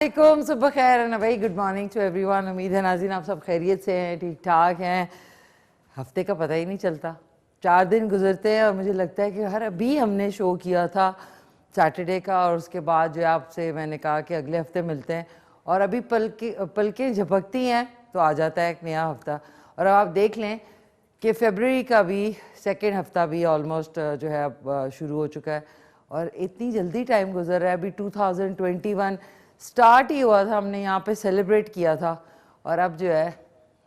वालेकुम, सुबह खैर ना भाई, गुड मॉर्निंग टू एवरीवन। उम्मीद है नाज़रीन आप सब खैरियत से हैं, ठीक ठाक हैं। हफ्ते का पता ही नहीं चलता, 4 दिन गुजरते हैं और मुझे लगता है कि हर अभी हमने शो किया था सैटरडे का, और उसके बाद जो आपसे मैंने कहा कि अगले हफ्ते मिलते हैं, और अभी पलकें झपकती हैं तो आ जाता है एक नया हफ्ता। और अब आप देख लें कि फरवरी का भी सेकेंड हफ्ता भी ऑलमोस्ट जो है अब शुरू हो चुका है, और इतनी जल्दी टाइम गुजर रहा है। अभी 2021 स्टार्ट ही हुआ था, हमने यहाँ पे सेलिब्रेट किया था, और अब जो है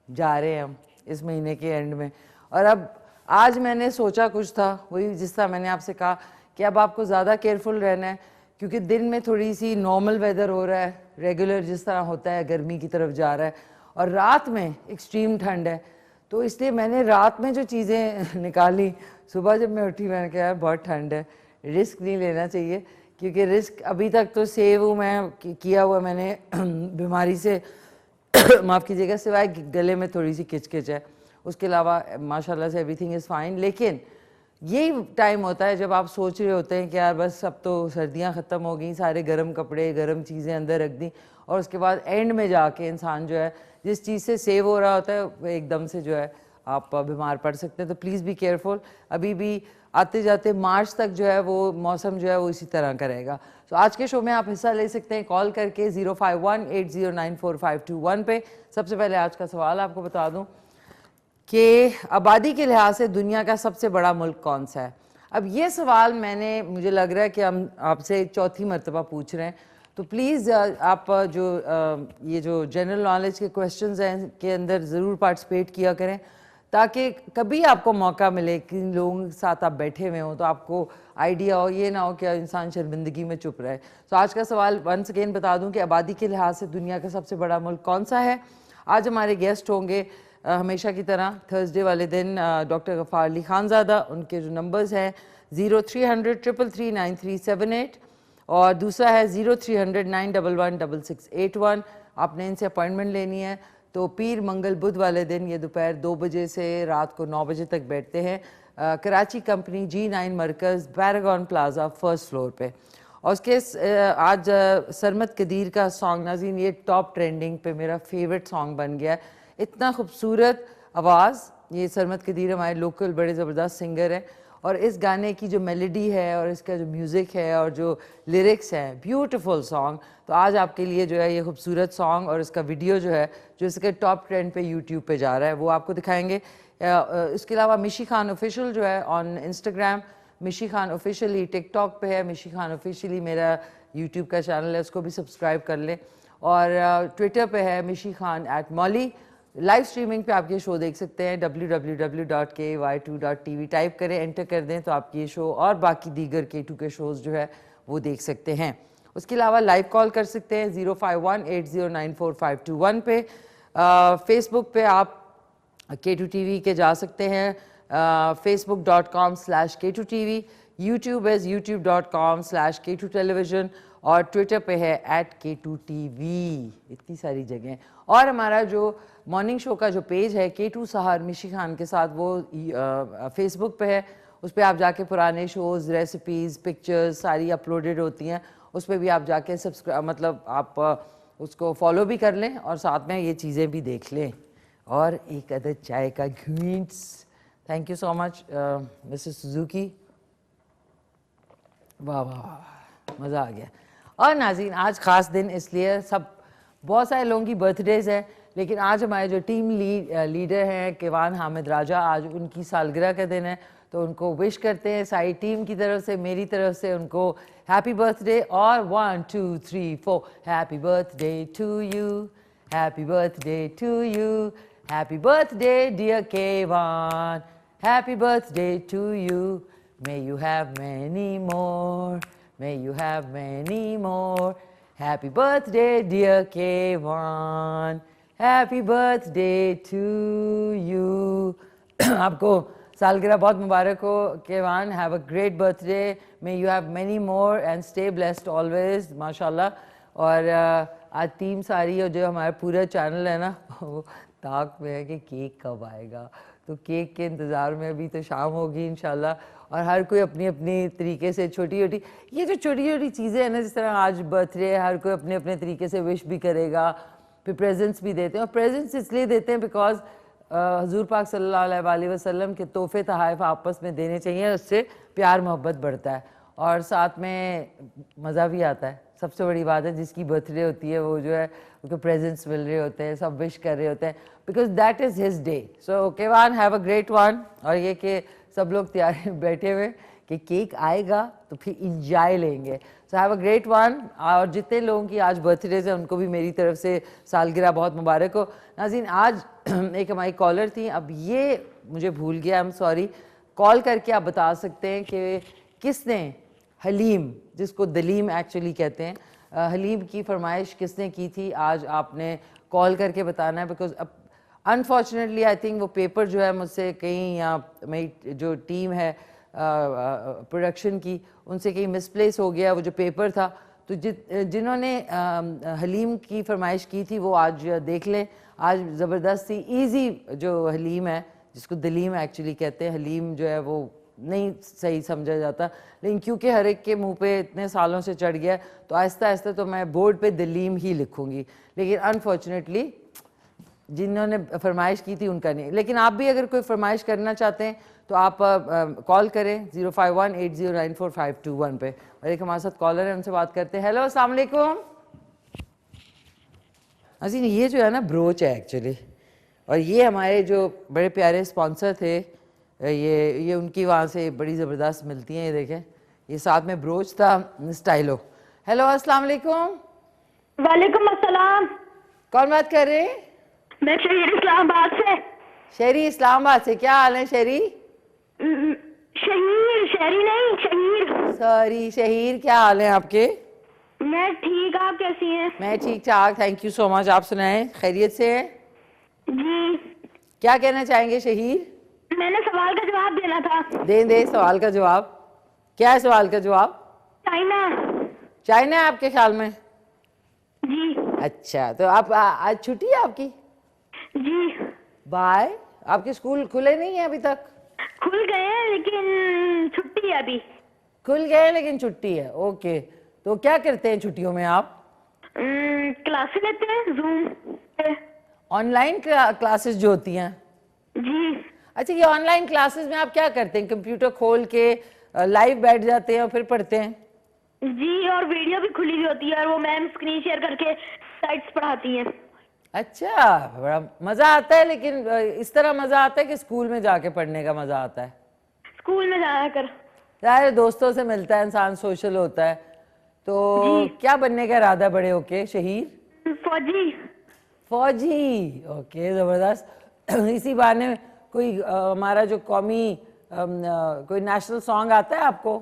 जा रहे हैं हम इस महीने के एंड में। और अब आज मैंने सोचा कुछ था, वही जिस तरह मैंने आपसे कहा कि अब आपको ज़्यादा केयरफुल रहना है, क्योंकि दिन में थोड़ी सी नॉर्मल वेदर हो रहा है, रेगुलर जिस तरह होता है गर्मी की तरफ जा रहा है, और रात में एक्सट्रीम ठंड है। तो इसलिए मैंने रात में जो चीज़ें निकाली, सुबह जब मैं उठी मैंने कहा यार बहुत ठंड है, रिस्क नहीं लेना चाहिए, क्योंकि रिस्क अभी तक तो सेव हूँ मैं, किया हुआ मैंने बीमारी से माफ़ कीजिएगा, सिवाय गले में थोड़ी सी किचकिच है, उसके अलावा माशाल्लाह से एवरीथिंग इज़ फाइन। लेकिन यही टाइम होता है जब आप सोच रहे होते हैं कि यार बस अब तो सर्दियाँ ख़त्म हो गई, सारे गर्म कपड़े गर्म चीज़ें अंदर रख दी, और उसके बाद एंड में जाके इंसान जो है जिस चीज़ से सेव हो रहा होता है वो एकदम से जो है आप बीमार पड़ सकते हैं। तो प्लीज़ बी केयरफुल। अभी भी आते जाते मार्च तक जो है वो मौसम जो है वो इसी तरह का रहेगा। तो आज के शो में आप हिस्सा ले सकते हैं कॉल करके 0518094521 पे। सबसे पहले आज का सवाल आपको बता दूं कि आबादी के लिहाज से दुनिया का सबसे बड़ा मुल्क कौन सा है। अब ये सवाल मुझे लग रहा है कि हम आपसे चौथी मरतबा पूछ रहे हैं, तो प्लीज़ आप जो ये जो जनरल नॉलेज के क्वेश्चंस हैं के अंदर ज़रूर पार्टिसिपेट किया करें, ताकि कभी आपको मौका मिले कि लोगों के साथ आप बैठे हुए हों तो आपको आइडिया हो, ये ना हो कि इंसान शर्मिंदगी में चुप रहे। तो आज का सवाल वंस अगेन बता दूं कि आबादी के लिहाज से दुनिया का सबसे बड़ा मुल्क कौन सा है। आज हमारे गेस्ट होंगे हमेशा की तरह थर्सडे वाले दिन डॉक्टर गफ़ार अली खानज़ादा। उनके जो नंबर्स हैं 0300 333 9378 और दूसरा है 0300 911 6681। आपने इनसे अपॉइंटमेंट लेनी है। तो पीर मंगल बुध वाले दिन ये दोपहर 2 बजे से रात को 9 बजे तक बैठते हैं कराची कंपनी G9 मरकज़ पैरागॉन प्लाजा फर्स्ट फ्लोर पे। और उसके आज सरमत कदीर का सॉन्ग नाज़रीन ये टॉप ट्रेंडिंग पे मेरा फेवरेट सॉन्ग बन गया है। इतना खूबसूरत आवाज़, ये सरमत कदीर हमारे लोकल बड़े ज़बरदस्त सिंगर हैं, और इस गाने की जो मेलोडी है और इसका जो म्यूज़िक है और जो लिरिक्स हैं, ब्यूटीफुल सॉन्ग। तो आज आपके लिए जो है ये खूबसूरत सॉन्ग और इसका वीडियो जो है जो इसके टॉप ट्रेंड पे यूट्यूब पे जा रहा है वो आपको दिखाएंगे। इसके अलावा मिशी खान ऑफिशियल जो है ऑन इंस्टाग्राम, मिशी खान ऑफिशियली टिकटॉक पे है, मिशी खान ऑफिशियली मेरा यूट्यूब का चैनल है, उसको भी सब्सक्राइब कर लें। और ट्विटर पे है मिशी खान @मौली। लाइव स्ट्रीमिंग पे आप ये शो देख सकते हैं www.ky2.tv टाइप करें, एंटर कर दें तो आप ये शो और बाकी दीगर K2 के शोज़ जो है वो देख सकते हैं। उसके अलावा लाइव कॉल कर सकते हैं 0518094521 पे। फेसबुक पे आप K2 TV के जा सकते हैं, facebook.com/K2TV, यूट्यूब है youtube.com/K2 television, और ट्विटर पे है @K2TV। इतनी सारी जगह। और हमारा जो मॉर्निंग शो का जो पेज है K2 सहर मिशी खान के साथ, वो फेसबुक पे है। उस पर आप जाके पुराने शोज़, रेसिपीज़, पिक्चर्स सारी अपलोडेड होती हैं, उस पर भी आप जाके सब्सक्राइब मतलब आप उसको फॉलो भी कर लें और साथ में ये चीज़ें भी देख लें। और एक अदद चाय का घूंट्स। Thank you so much Mrs Suzuki. वाह वाह वाह, मज़ा आ गया। और नाज़रीन आज ख़ास दिन इसलिए, सब बहुत सारे लोगों की बर्थडेज़ है, लेकिन आज हमारे जो टीम लीडर हैं केवान हामिद राजा, आज उनकी सालगिरह का दिन है, तो उनको विश करते हैं सारी टीम की तरफ से, मेरी तरफ से उनको हैप्पी बर्थडे। और 1 2 3 4 happy birthday to you, happy birthday to you, happy birthday dear Kevan, happy birthday to you, may you have many more, may you have many more, happy birthday dear Kevan, happy birthday to you। आपको सालगिरह बहुत मुबारक हो Kevan, have a great birthday, may you have many more and stay blessed always माशाल्लाह। और आज team सारी और जो हमारा पूरा चैनल है ना वो ताक में है कि केक कब आएगा, तो केक के इंतज़ार में अभी तो शाम होगी इंशाल्लाह। और हर कोई अपनी अपनी तरीके से छोटी छोटी, ये जो छोटी छोटी चीज़ें हैं ना, जिस तरह आज बर्थडे है, हर कोई अपने अपने तरीके से विश भी करेगा, फिर प्रेजेंट्स भी देते हैं। और प्रेजेंट्स इसलिए देते हैं बिकॉज हुजूर पाक सल्लल्लाहु अलैहि वसल्लम के तोहफे तहाइफ आपस में देने चाहिए, उससे प्यार मोहब्बत बढ़ता है और साथ में मज़ा भी आता है। सबसे बड़ी बात है जिसकी बर्थडे होती है वो जो है उनको प्रेजेंट्स मिल रहे होते हैं, सब विश कर रहे होते हैं, because that is his day. So Kevan have a great one. और ये कि सब लोग तैयार बैठे हुए कि केक आएगा तो फिर इंजॉय लेंगे। So have a great one. और जितने लोगों की आज बर्थडेज हैं उनको भी मेरी तरफ से सालगिरह बहुत मुबारक हो। नाज़रीन, आज एक हमारी कॉलर थी, अब ये मुझे भूल गया, आई एम सॉरी। कॉल करके आप बता सकते हैं कि किसने हलीम, जिसको दलीम एक्चुअली कहते हैं, हलीम की फरमाइश किसने की थी, आज आपने कॉल करके बताना है। बिकॉज अब अनफॉर्चुनेटली आई थिंक वो पेपर जो है मुझसे कहीं, या मेरी जो टीम है प्रोडक्शन की, उनसे कहीं मिसप्लेस हो गया वो जो पेपर था। तो जिन्होंने हलीम की फरमाइश की थी वो आज देख लें। आज ज़बरदस्त थी, ईजी जो हलीम है, जिसको दलीम एक्चुअली कहते हैं। हलीम जो है वो नहीं सही समझा जाता, लेकिन क्योंकि हर एक के मुंह पे इतने सालों से चढ़ गया तो आहिस्ता आहिस्ता तो मैं बोर्ड पे दलीम ही लिखूंगी। लेकिन अनफॉर्चुनेटली जिन्होंने फरमाइश की थी उनका नहीं। लेकिन आप भी अगर कोई फरमाइश करना चाहते हैं तो आप कॉल करें 0518094521 पे। और एक हमारे साथ कॉलर है, उनसे बात करते हैं। हेलो, अस्सलाम वालेकुम। अजीन, ये जो है ना ब्रोच है एक्चुअली, और ये हमारे जो बड़े प्यारे स्पॉन्सर थे, ये उनकी वहाँ से बड़ी ज़बरदस्त मिलती हैं। ये देखें, ये साथ में ब्रोच था स्टाइलो। हेलो, अस्सलाम वालेकुम। वालेकुम अस्सलाम। कौन बात कर रहे हैं? मैं शहरी इस्लामाबाद से। शहरी इस्लामाबाद से, क्या हाल है शहरी? शहीर, शहरी नहीं, शहीर। सॉरी शहीर, क्या हाल है आपके? मैं ठीक, आप कैसी हैं? मैं ठीक ठाक, थैंक यू सो मच। आप सुनाएं, खैरियत से हैं? जी। क्या कहना चाहेंगे शहीर? मैंने सवाल का जवाब देना था। दे सवाल का जवाब। क्या है सवाल का जवाब? चाइना। चाइना है आपके ख्याल में? जी। अच्छा, तो आप आज छुट्टी है आपकी? जी। बाय। आपके स्कूल खुले नहीं है अभी तक? खुल गए हैं लेकिन छुट्टी है अभी। खुल गए लेकिन छुट्टी है, ओके। तो क्या करते हैं छुट्टियों में आप? क्लासेस लेते हैं जूम पे। ऑनलाइन क्लासेस जो होती हैं? जी। अच्छा, ये ऑनलाइन क्लासेस में आप क्या करते हैं? कंप्यूटर खोल के लाइव बैठ जाते हैं और फिर पढ़ते हैं? जी, और वीडियो भी खुली हुई होती है और वो मैम स्क्रीन शेयर करके साइट्स पढ़ाती हैं। अच्छा, बड़ा मजा आता है। लेकिन इस तरह मजा आता है कि स्कूल में जाके पढ़ने का मजा आता है? स्कूल में जाकर यार दोस्तों से मिलता है इंसान, सोशल होता है। तो क्या बनने का इरादा बड़े होके शहीर? फौजी। फौजी, ओके, जबरदस्त। इसी बहाने कोई हमारा जो कौमी कोई नेशनल सॉन्ग आता है आपको?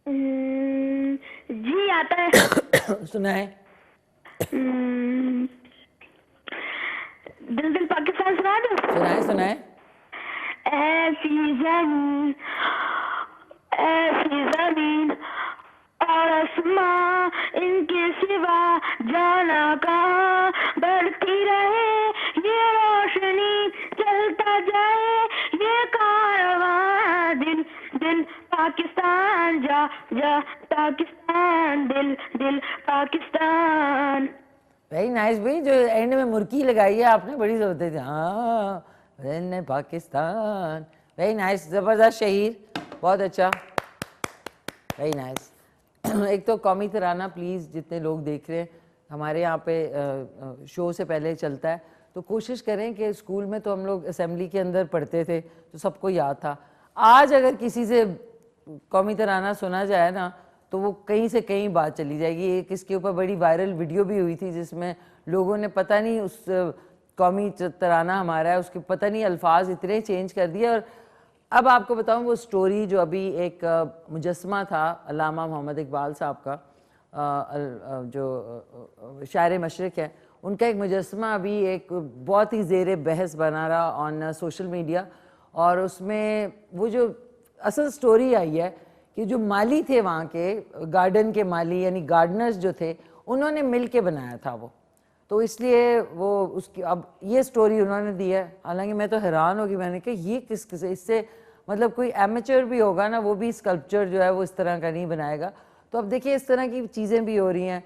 जी आता है। सुनाए। दिल दिल पाकिस्तान सुना दो। सुनाए सुनाए। ऐसी जमीन और आसमां, इनके सिवा जाना कहाँ। बढ़ती रहे ये रोशनी, चलता जाए ये कारवां। दिल दिल पाकिस्तान, जा जा पाकिस्तान, दिल दिल पाकिस्तान। वेरी नाइस भाई, जो एंड में मुर्की लगाई है आपने, बड़ी जबरदस्त। हाँ, पाकिस्तान, वेरी नाइस, जबरदस्त शहीर, बहुत अच्छा, वेरी नाइस। एक तो कौमी तराना प्लीज़, जितने लोग देख रहे हैं हमारे यहाँ पे शो से पहले चलता है, तो कोशिश करें कि स्कूल में तो हम लोग असेंबली के अंदर पढ़ते थे तो सबको याद था। आज अगर किसी से कौमी तराना सुना जाए ना तो वो कहीं से कहीं बात चली जाएगी। एक इसके ऊपर बड़ी वायरल वीडियो भी हुई थी जिसमें लोगों ने पता नहीं उस कौमी तराना हमारा है उसके पता नहीं अल्फाज इतने चेंज कर दिए। और अब आपको बताऊं वो स्टोरी जो अभी एक मुजस्मा था अल्लामा मोहम्मद इकबाल साहब का, जो शायर मशरिक़ है, उनका एक मुजस्मा अभी एक बहुत ही ज़ेर बहस बना रहा ऑन सोशल मीडिया। और उसमें वो जो असल स्टोरी आई है कि जो माली थे वहाँ के गार्डन के माली, यानी गार्डनर्स जो थे, उन्होंने मिल के बनाया था वो। तो इसलिए वो उसकी अब ये स्टोरी उन्होंने दी है। हालांकि मैं तो हैरान होगी, मैंने कहा ये किस किस इससे मतलब कोई एमेचर भी होगा ना, वो भी स्कल्पचर जो है वो इस तरह का नहीं बनाएगा। तो अब देखिए इस तरह की चीज़ें भी हो रही हैं।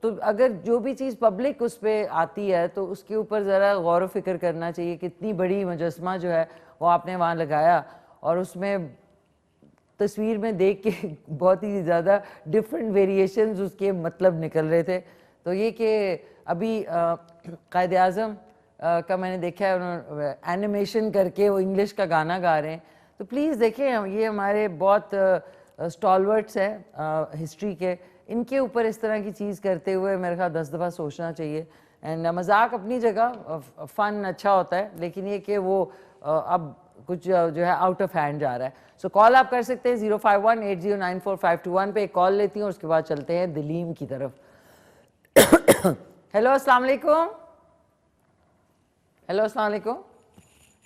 तो अगर जो भी चीज़ पब्लिक उस पर आती है तो उसके ऊपर ज़रा गौर व फिक्र करना चाहिए। कितनी बड़ी मुजस्मा जो है वो आपने वहाँ लगाया और उसमें तस्वीर में देख के बहुत ही ज़्यादा डिफरेंट वेरिएशंस उसके मतलब निकल रहे थे। तो ये कि अभी कायद आज़म का मैंने देखा है, उन्होंने एनिमेशन करके वो इंग्लिश का गाना गा रहे हैं। तो प्लीज़ देखें, ये हमारे बहुत स्टॉलवर्ट्स हैं हिस्ट्री के, इनके ऊपर इस तरह की चीज़ करते हुए मेरे ख्याल 10 दफ़ा सोचना चाहिए। एंड मजाक अपनी जगह, फ़न अच्छा होता है, लेकिन ये कि वो अब कुछ जो है आउट ऑफ हैंड जा रहा है। सो कॉल आप कर सकते हैं 05180945521 पे, एक कॉल लेती हूँ, उसके बाद चलते हैं दिलीम की तरफ। हेलो अस्सलाम वालेकुम। हेलो अस्सलाम वालेकुम।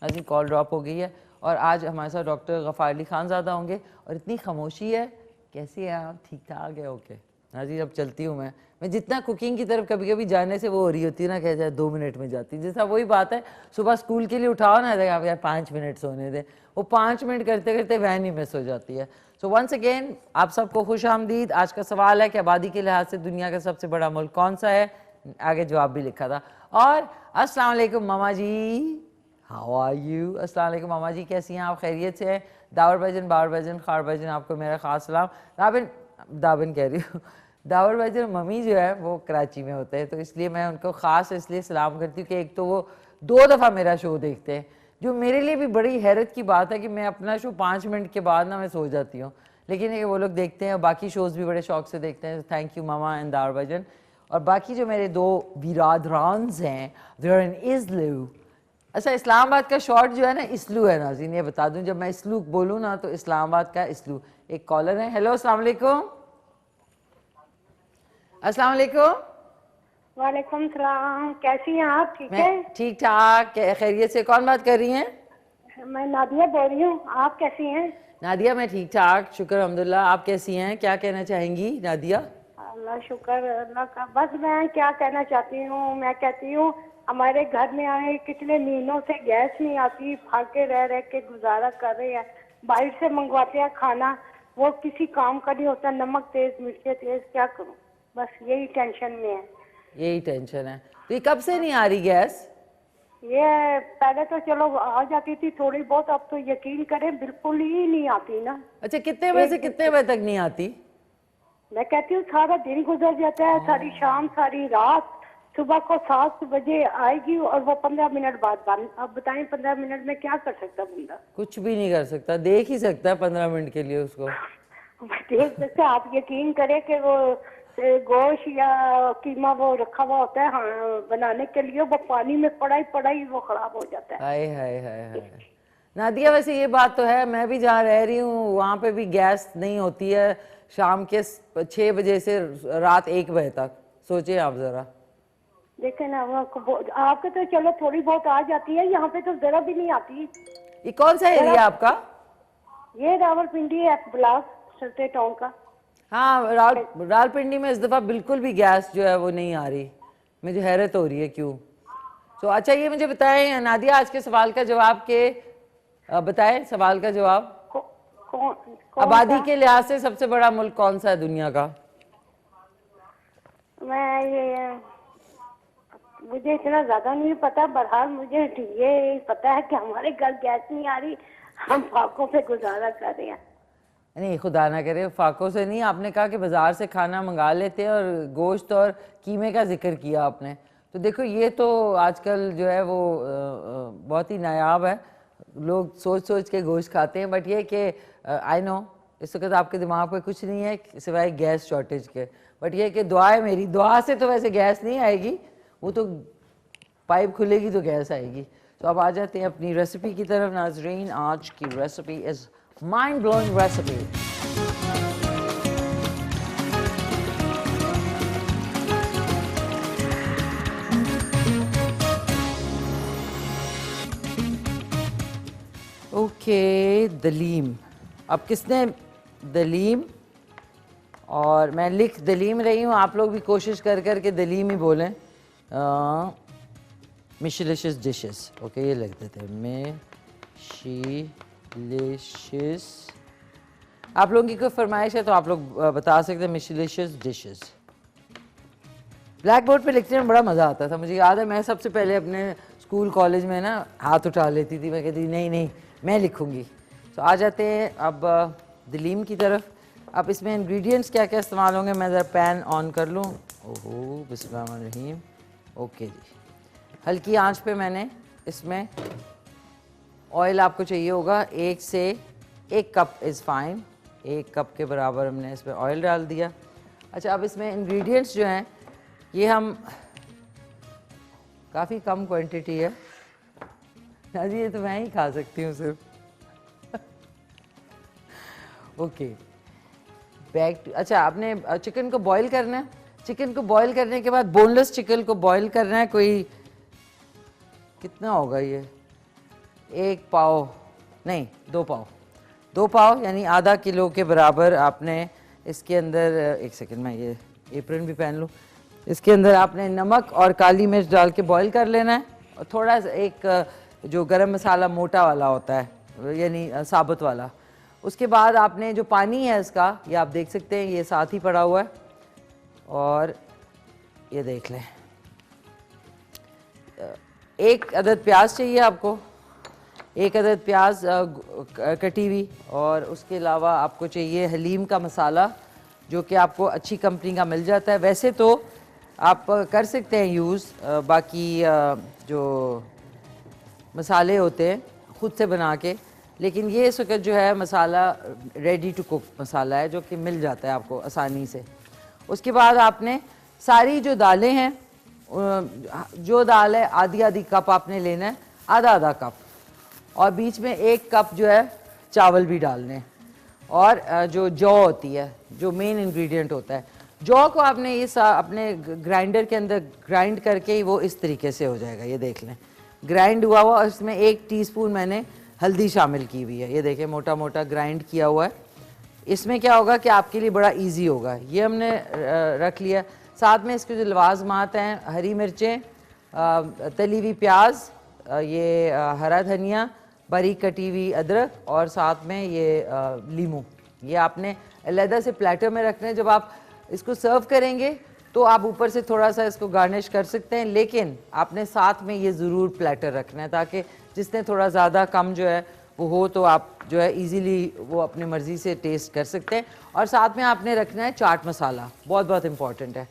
अजी कॉल ड्रॉप हो गई है। और आज हमारे साथ डॉक्टर गफ़ार अली खानज़ादा होंगे। और इतनी खामोशी है, कैसी है आप? ठीक ठाक है? ओके हाँ जी, अब चलती हूँ मैं जितना कुकिंग की तरफ कभी कभी जाने से वो हो रही होती है ना, कह जाए 2 मिनट में जाती है। जैसा वही बात है, सुबह स्कूल के लिए उठाओ ना, आप यार 5 मिनट सोने दें, वो 5 मिनट करते करते वैन ही मिस हो जाती है। सो वंस अगेन आप सबको खुश आमदीद। आज का सवाल है कि आबादी के लिहाज से दुनिया का सबसे बड़ा मुल्क कौन सा है? आगे जवाब भी लिखा था। और अस्सलाम वालेकुम मामा जी, हाउ आर यू? अस्सलाम वालेकुम मामा जी, कैसी हैं आप? खैरियत से हैं? दावर भाईजान, बावर भाईजान, खार भाईजान, आपको मेरा खास सलाम। दाबिन कह रही हूँ, दावर भाईजान मम्मी जो है वो कराची में होते हैं, तो इसलिए मैं उनको ख़ास इसलिए सलाम करती हूँ कि एक तो वो 2 दफ़ा मेरा शो देखते हैं, जो मेरे लिए भी बड़ी हैरत की बात है कि मैं अपना शो 5 मिनट के बाद ना मैं सो जाती हूँ, लेकिन ये वो लोग देखते हैं और बाकी शोज़ भी बड़े शौक से देखते हैं। Thank you mama and the power भाईजान। और बाकी जो मेरे 2 बिरादरान्स हैं, दे आर इन इस्लू। अच्छा, इस्लामाबाद का शॉर्ट जो है ना इस्लू है नाज़रीन, ये बता दूं, जब मैं इस्लू बोलूँ ना तो इस्लामाबाद का इस्लू। एक कॉलर है। हेलो अस्सलाम वालेकुम। अस्सलाम वालेकुम। वालेकुम सलाम, कैसी हैं आप? ठीक मैं है? ठीक ठाक, खैरियत से। कौन बात कर रही हैं? मैं नादिया बोल रही हूँ, आप कैसी हैं? नादिया, मैं ठीक ठाक, शुक्र अल्हम्दुलिल्लाह। आप कैसी हैं? क्या कहना चाहेंगी नादिया? अल्लाह शुक्र अल्लाह का। बस मैं क्या कहना चाहती हूँ, मैं कहती हूँ हमारे घर में आए कितने महीनों से गैस नहीं आती, फाके रह रह के गुजारा कर रहे हैं। बाहर से मंगवाते हैं खाना, वो किसी काम का नहीं होता, नमक तेज मिर्चे तेज, क्या करूँ? बस यही टेंशन में है। यही टेंशन है। तो ये कब से नहीं आ रही गैस? ये पहले तो चलो आ जाती थी थोड़ी बहुत, अब तो यकीन करें बिल्कुल ही नहीं आती ना। अच्छा, कितने बजे से कितने बजे तक नहीं आती? मैं कहती हूँ सारा दिन गुजर जाता है, सारी शाम सारी रात। सुबह को 7 बजे आएगी और वो 15 मिनट बाद बंद। अब बताएं 15 मिनट में क्या कर सकता बंदा? कुछ भी नहीं कर सकता, देख ही सकता है 15 मिनट के लिए उसको। देख सकते, आप यकीन करें कि वो गोश्त या कीमा वो रखा हुआ होता है, हाँ, बनाने के लिए, वो पानी में पड़ा ही वो खराब हो जाता है। हाय हाय हाय हाय। नादिया, वैसे ये बात तो है, मैं भी जहाँ रह रही हूँ वहाँ पे भी गैस नहीं होती है शाम के 6 बजे से रात 1 बजे तक। सोचिए आप जरा। देखे ना, आपके तो चलो थोड़ी बहुत आ जाती है, यहाँ पे तो जरा भी नहीं आती। ये कौन सा एरिया आपका? ये रावलपिंडी है, ब्लॉक सरते टाउन का। हाँ, रावलपिंडी में इस दफ़ा बिल्कुल भी गैस जो है वो नहीं आ रही। मुझे हैरत हो रही है क्यों। तो अच्छा, ये मुझे बताएं नादिया, आज के सवाल का जवाब बताएं सवाल का जवाब। कौन आबादी के लिहाज से सबसे बड़ा मुल्क कौन सा है दुनिया का? मुझे इतना ज्यादा नहीं पता, बहरहाल मुझे ये पता है कि हमारे घर गैस नहीं आ रही, हम फाकों पे गुजारा कर रहे हैं। नहीं, खुदा ना करे फाकों से नहीं, आपने कहा कि बाजार से खाना मंगा लेते हैं और गोश्त और कीमे का जिक्र किया आपने। तो देखो, ये तो आजकल जो है वो बहुत ही नायाब है, लोग सोच सोच के गोश्त खाते हैं। बट ये कि आई नो इस वक्त आपके दिमाग पे कुछ नहीं है सिवाय गैस शॉर्टेज के। बट ये कि दुआ है, मेरी दुआ से तो वैसे गैस नहीं आएगी, वो तो पाइप खुलेगी तो गैस आएगी। तो अब आ जाते हैं अपनी रेसिपी की तरफ नाजरीन। आज की recipe is mind blowing recipe. Okay, daleem. अब किसने दलीम, और मैं लिख दलीम रही हूँ, आप लोग भी कोशिश कर कर के दलीम ही बोलें मिशलिशियस डिशेस, ओके ये लिख देते हैं मिशलिशियस। आप लोगों की कोई फरमाइश है तो आप लोग बता सकते हैं मिशलिशियस डिशेस। ब्लैक बोर्ड पे लिखने में बड़ा मज़ा आता था, मुझे याद है मैं सबसे पहले अपने स्कूल कॉलेज में ना हाथ उठा लेती थी, मैं कहती नहीं नहीं मैं लिखूंगी। तो आ जाते हैं अब दलीम की तरफ। अब इसमें इंग्रेडिएंट्स क्या क्या इस्तेमाल होंगे, मैं ज़रा पैन ऑन कर लूँ। ओहो बिस्मिल्लाहिर्रहमानिर्रहीम। ओके जी, हल्की आंच पे मैंने इसमें ऑयल आपको चाहिए होगा 1 से 1 कप इज़ फाइन, 1 कप के बराबर हमने इसमें ऑयल डाल दिया। अच्छा अब इसमें इंग्रेडिएंट्स जो हैं ये हम काफ़ी कम क्वांटिटी है ना जी, ये तो मैं ही खा सकती हूँ सिर्फ। Okay back. अच्छा आपने चिकन को बॉईल करना है, चिकन को बॉईल करने के बाद बोनलेस चिकन को बॉईल करना है। कोई कितना होगा ये, 1 पाव नहीं 2 पाव, 2 पाव यानी आधा किलो के बराबर आपने इसके अंदर, एक सेकंड मैं ये एप्रन भी पहन लूँ। इसके अंदर आपने नमक और काली मिर्च डाल के बॉईल कर लेना है, और थोड़ा सा एक जो गरम मसाला मोटा वाला होता है यानी साबुत वाला। उसके बाद आपने जो पानी है इसका, ये आप देख सकते हैं ये साथ ही पड़ा हुआ है, और ये देख लें 1 अदद प्याज चाहिए आपको, 1 अदद प्याज कटी हुई, और उसके अलावा आपको चाहिए हलीम का मसाला जो कि आपको अच्छी कंपनी का मिल जाता है। वैसे तो आप कर सकते हैं यूज़ बाकी जो मसाले होते हैं ख़ुद से बना के, लेकिन ये इस वक्त जो है मसाला रेडी टू कुक मसाला है जो कि मिल जाता है आपको आसानी से। उसके बाद आपने सारी जो दालें हैं, जो दाल है आधी आधी कप आपने लेना है, आधा आधा कप, और बीच में 1 कप जो है चावल भी डालने हैं। और जो जौ होती है जो मेन इंग्रेडिएंट होता है, जौ को आपने ये अपने ग्राइंडर के अंदर ग्राइंड करके ही वो इस तरीके से हो जाएगा। ये देख लें ग्राइंड हुआ हुआ, इसमें 1 टीस्पून मैंने हल्दी शामिल की हुई है। ये देखें मोटा मोटा ग्राइंड किया हुआ है। इसमें क्या होगा कि आपके लिए बड़ा इजी होगा। ये हमने रख लिया। साथ में इसके जो लवाजमात हैं, हरी मिर्चें, तली हुई प्याज, ये हरा धनिया, बारीक कटी हुई अदरक, और साथ में ये लीमू, ये आपने अलहदा से प्लेटर में रखना है। जब आप इसको सर्व करेंगे तो आप ऊपर से थोड़ा सा इसको गार्निश कर सकते हैं, लेकिन आपने साथ में ये ज़रूर प्लेटर रखना है ताकि जिसने थोड़ा ज़्यादा कम जो है वो हो तो आप जो है इजीली वो अपनी मर्ज़ी से टेस्ट कर सकते हैं। और साथ में आपने रखना है चाट मसाला, बहुत बहुत इम्पॉर्टेंट है।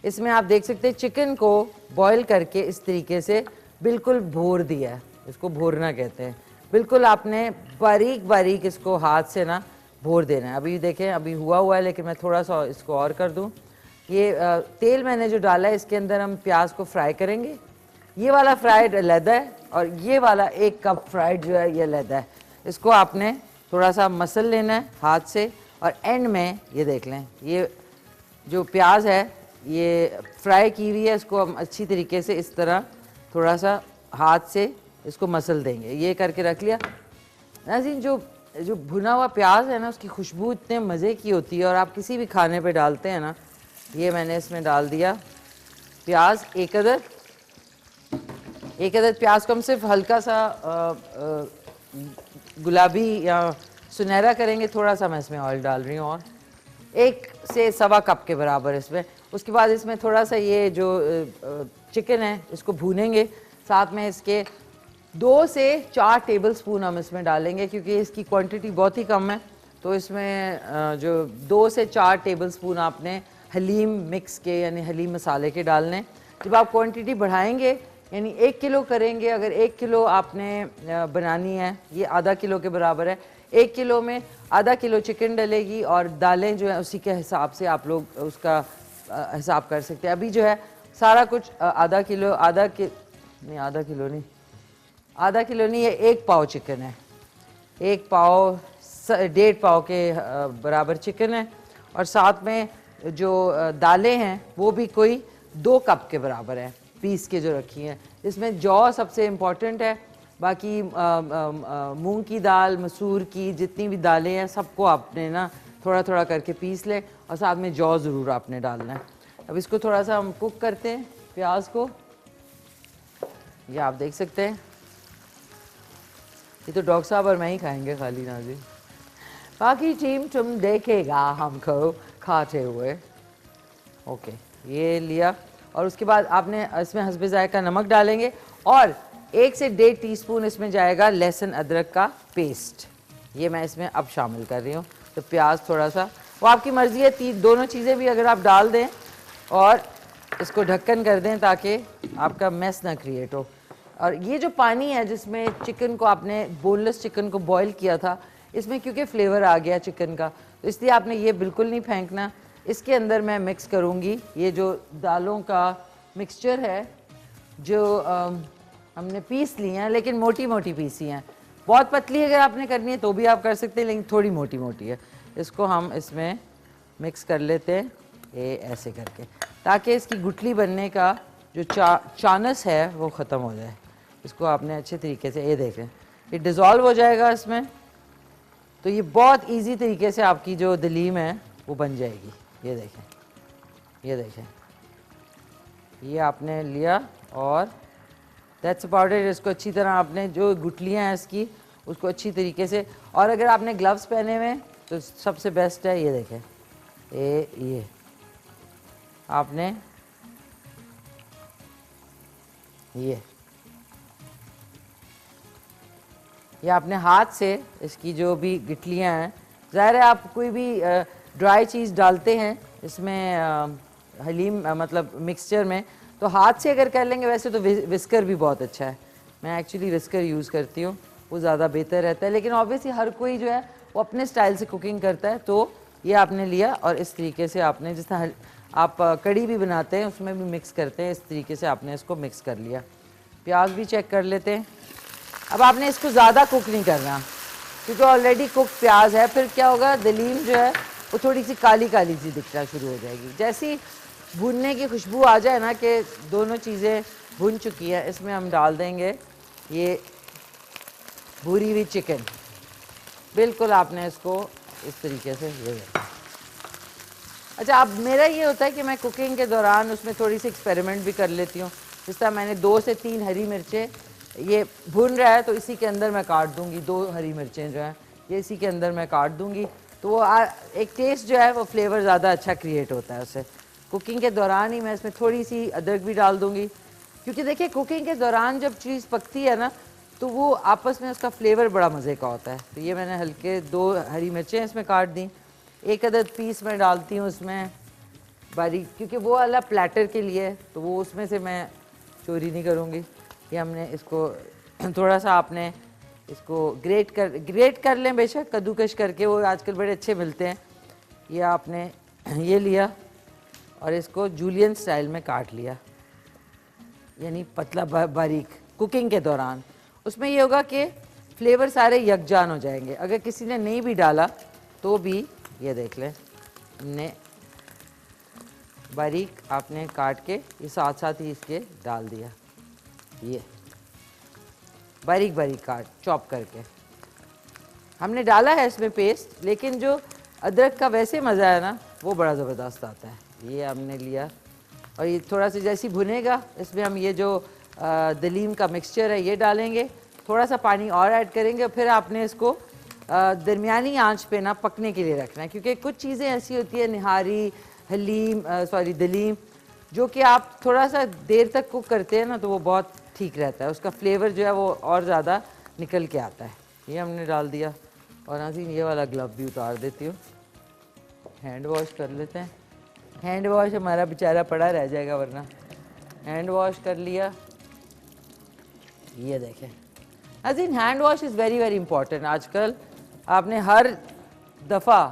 इसमें आप देख सकते हैं चिकन को बॉयल करके इस तरीके से बिल्कुल भोर दिया है, इसको भोरना कहते हैं। बिल्कुल आपने बारीक बारीक इसको हाथ से ना भोर देना है। अभी देखें अभी हुआ है, लेकिन मैं थोड़ा सा इसको और कर दूं। ये तेल मैंने जो डाला है इसके अंदर हम प्याज को फ्राई करेंगे। ये वाला फ्राइड अलहदा है और ये वाला 1 कप फ्राइड जो है ये अलहदा है। इसको आपने थोड़ा सा मसल लेना है हाथ से, और एंड में ये देख लें ये जो प्याज है ये फ्राई की हुई है, इसको हम अच्छी तरीके से इस तरह थोड़ा सा हाथ से इसको मसल देंगे। ये करके रख लिया। नाज़रीन जो भुना हुआ प्याज है ना उसकी खुशबू इतने मज़े की होती है, और आप किसी भी खाने पे डालते हैं ना। ये मैंने इसमें डाल दिया प्याज, 1 अदद प्याज को हम सिर्फ हल्का सा गुलाबी या सुनहरा करेंगे। थोड़ा सा मैं इसमें ऑयल डाल रही हूँ, और 1 से सवा कप के बराबर इसमें। उसके बाद इसमें थोड़ा सा ये जो चिकन है इसको भूनेंगे। साथ में इसके 2 से 4 टेबलस्पून हम इसमें डालेंगे, क्योंकि इसकी क्वांटिटी बहुत ही कम है। तो इसमें जो 2 से 4 टेबलस्पून आपने हलीम मिक्स के यानी हलीम मसाले के डालने। जब आप क्वांटिटी बढ़ाएंगे यानी 1 किलो करेंगे, अगर 1 किलो आपने बनानी है, ये आधा किलो के बराबर है। 1 किलो में आधा किलो चिकन डलेगी, और दालें जो है उसी के हिसाब से आप लोग उसका हिसाब कर सकते हैं। अभी जो है सारा कुछ आधा किलो नहीं, ये 1 पाव चिकन है, 1 पाव 1.5 पाव के बराबर चिकन है। और साथ में जो दालें हैं वो भी कोई 2 कप के बराबर है पीस के जो रखी हैं। इसमें जौ सबसे इम्पॉर्टेंट है, बाकी मूंग की दाल, मसूर की जितनी भी दालें हैं सबको आपने ना थोड़ा थोड़ा करके पीस लें, और साथ में जौ ज़रूर आपने डालना है। अब इसको थोड़ा सा हम कुक करते हैं प्याज को। ये आप देख सकते हैं, ये तो डॉक्टर साहब और मैं ही खाएंगे खाली नाज़रीन, बाकी टीम तुम देखेगा हमको खाते हुए। ओके, ये लिया और उसके बाद आपने इसमें हस्बे ज़ायक़ा नमक डालेंगे और 1 से 1.5 टीस्पून इसमें जाएगा लहसुन अदरक का पेस्ट, ये मैं इसमें अब शामिल कर रही हूँ। तो प्याज थोड़ा सा, वो आपकी मर्ज़ी है, दोनों चीज़ें भी अगर आप डाल दें और इसको ढक्कन कर दें ताकि आपका मैस ना क्रिएट हो। और ये जो पानी है जिसमें चिकन को आपने बोनलेस चिकन को बॉईल किया था, इसमें क्योंकि फ्लेवर आ गया चिकन का, तो इसलिए आपने ये बिल्कुल नहीं फेंकना। इसके अंदर मैं मिक्स करूँगी ये जो दालों का मिक्सचर है जो हमने पीस ली हैं, लेकिन मोटी मोटी पीसी हैं। बहुत पतली अगर आपने करनी है तो भी आप कर सकते हैं, लेकिन थोड़ी मोटी मोटी है। इसको हम इसमें मिक्स कर लेते हैं ये ऐसे करके, ताकि इसकी गुठली बनने का जो चानस है वो ख़त्म हो जाए। इसको आपने अच्छे तरीके से, ये देखें ये डिज़ोल्व हो जाएगा इसमें, तो ये बहुत इजी तरीके से आपकी जो दलीम है वो बन जाएगी। ये देखें, ये देखें, ये आपने लिया और दैट्स अबाउट इट। इसको अच्छी तरह आपने जो गुठलियाँ हैं इसकी उसको अच्छी तरीके से, और अगर आपने ग्लव्स पहने हुए तो सबसे बेस्ट है। ये देखें ये आपने ये आपने हाथ से इसकी जो भी गिटलियाँ हैं, ज़ाहिर है आप कोई भी ड्राई चीज़ डालते हैं इसमें हलीम मतलब मिक्सचर में, तो हाथ से अगर कर लेंगे, वैसे तो विस्कर भी बहुत अच्छा है, मैं एक्चुअली विस्कर यूज़ करती हूँ, वो ज़्यादा बेहतर रहता है। लेकिन ऑब्वियसली हर कोई जो है वो अपने स्टाइल से कुकिंग करता है। तो ये आपने लिया और इस तरीके से आपने, जिस तरह आप कड़ी भी बनाते हैं उसमें भी मिक्स करते हैं, इस तरीके से आपने इसको मिक्स कर लिया। प्याज भी चेक कर लेते हैं। अब आपने इसको ज़्यादा कुक नहीं करना क्योंकि ऑलरेडी कुक प्याज है, फिर क्या होगा दलीम जो है वो थोड़ी सी काली काली सी दिखना शुरू हो जाएगी। जैसी भुनने की खुशबू आ जाए ना कि दोनों चीज़ें भुन चुकी हैं, इसमें हम डाल देंगे ये भूरी हुई चिकन। बिल्कुल आपने इसको इस तरीके से ये। अच्छा, अब मेरा ये होता है कि मैं कुकिंग के दौरान उसमें थोड़ी सी एक्सपेरिमेंट भी कर लेती हूँ। जिस तरह मैंने 2 से 3 हरी मिर्चें, ये भुन रहा है तो इसी के अंदर मैं काट दूँगी, 2 हरी मिर्चें जो हैं ये इसी के अंदर मैं काट दूँगी, तो वो एक टेस्ट जो है वो फ्लेवर ज़्यादा अच्छा क्रिएट होता है उससे। कुकिंग के दौरान ही मैं इसमें थोड़ी सी अदरक भी डाल दूँगी, क्योंकि देखिए कुकिंग के दौरान जब चीज़ पकती है ना तो वो आपस में उसका फ्लेवर बड़ा मज़े का होता है। तो ये मैंने हल्के 2 हरी मिर्चें इसमें काट दी, 1 अदद पीस मैं डालती हूँ उसमें बारीक, क्योंकि वो वाला प्लेटर के लिए है तो वो उसमें से मैं चोरी नहीं करूँगी। ये हमने इसको थोड़ा सा आपने इसको ग्रेट कर लें, बेशक कद्दूकश करके, वो आजकल बड़े अच्छे मिलते हैं। ये आपने ये लिया और इसको जूलियन स्टाइल में काट लिया, यानी पतला बारीक। कुकिंग के दौरान उसमें ये होगा कि फ्लेवर सारे यकजान हो जाएंगे। अगर किसी ने नहीं भी डाला तो भी ये देख लें, हमने बारीक आपने काट के ये साथ साथ ही इसके डाल दिया, ये बारीक बारीक काट चॉप करके हमने डाला है इसमें पेस्ट। लेकिन जो अदरक का वैसे मज़ा है ना वो बड़ा ज़बरदस्त आता है। ये हमने लिया और ये थोड़ा सा जैसे भुनेगा इसमें हम ये जो दलीम का मिक्सचर है ये डालेंगे, थोड़ा सा पानी और ऐड करेंगे। फिर आपने इसको दरमियानी आंच पे ना पकने के लिए रखना है, क्योंकि कुछ चीज़ें ऐसी होती है निहारी दलीम, जो कि आप थोड़ा सा देर तक कुक करते हैं ना तो वो बहुत ठीक रहता है, उसका फ्लेवर जो है वो और ज़्यादा निकल के आता है। ये हमने डाल दिया और नाज़रीन ये वाला ग्लव भी उतार देती हूँ, हैंड वॉश कर लेते हैं। हैंड वॉश हमारा बेचारा पड़ा रह जाएगा वरना। हैंड वॉश कर लिया, ये देखें नाज़रीन hand wash is very very important. आजकल आपने हर दफ़ा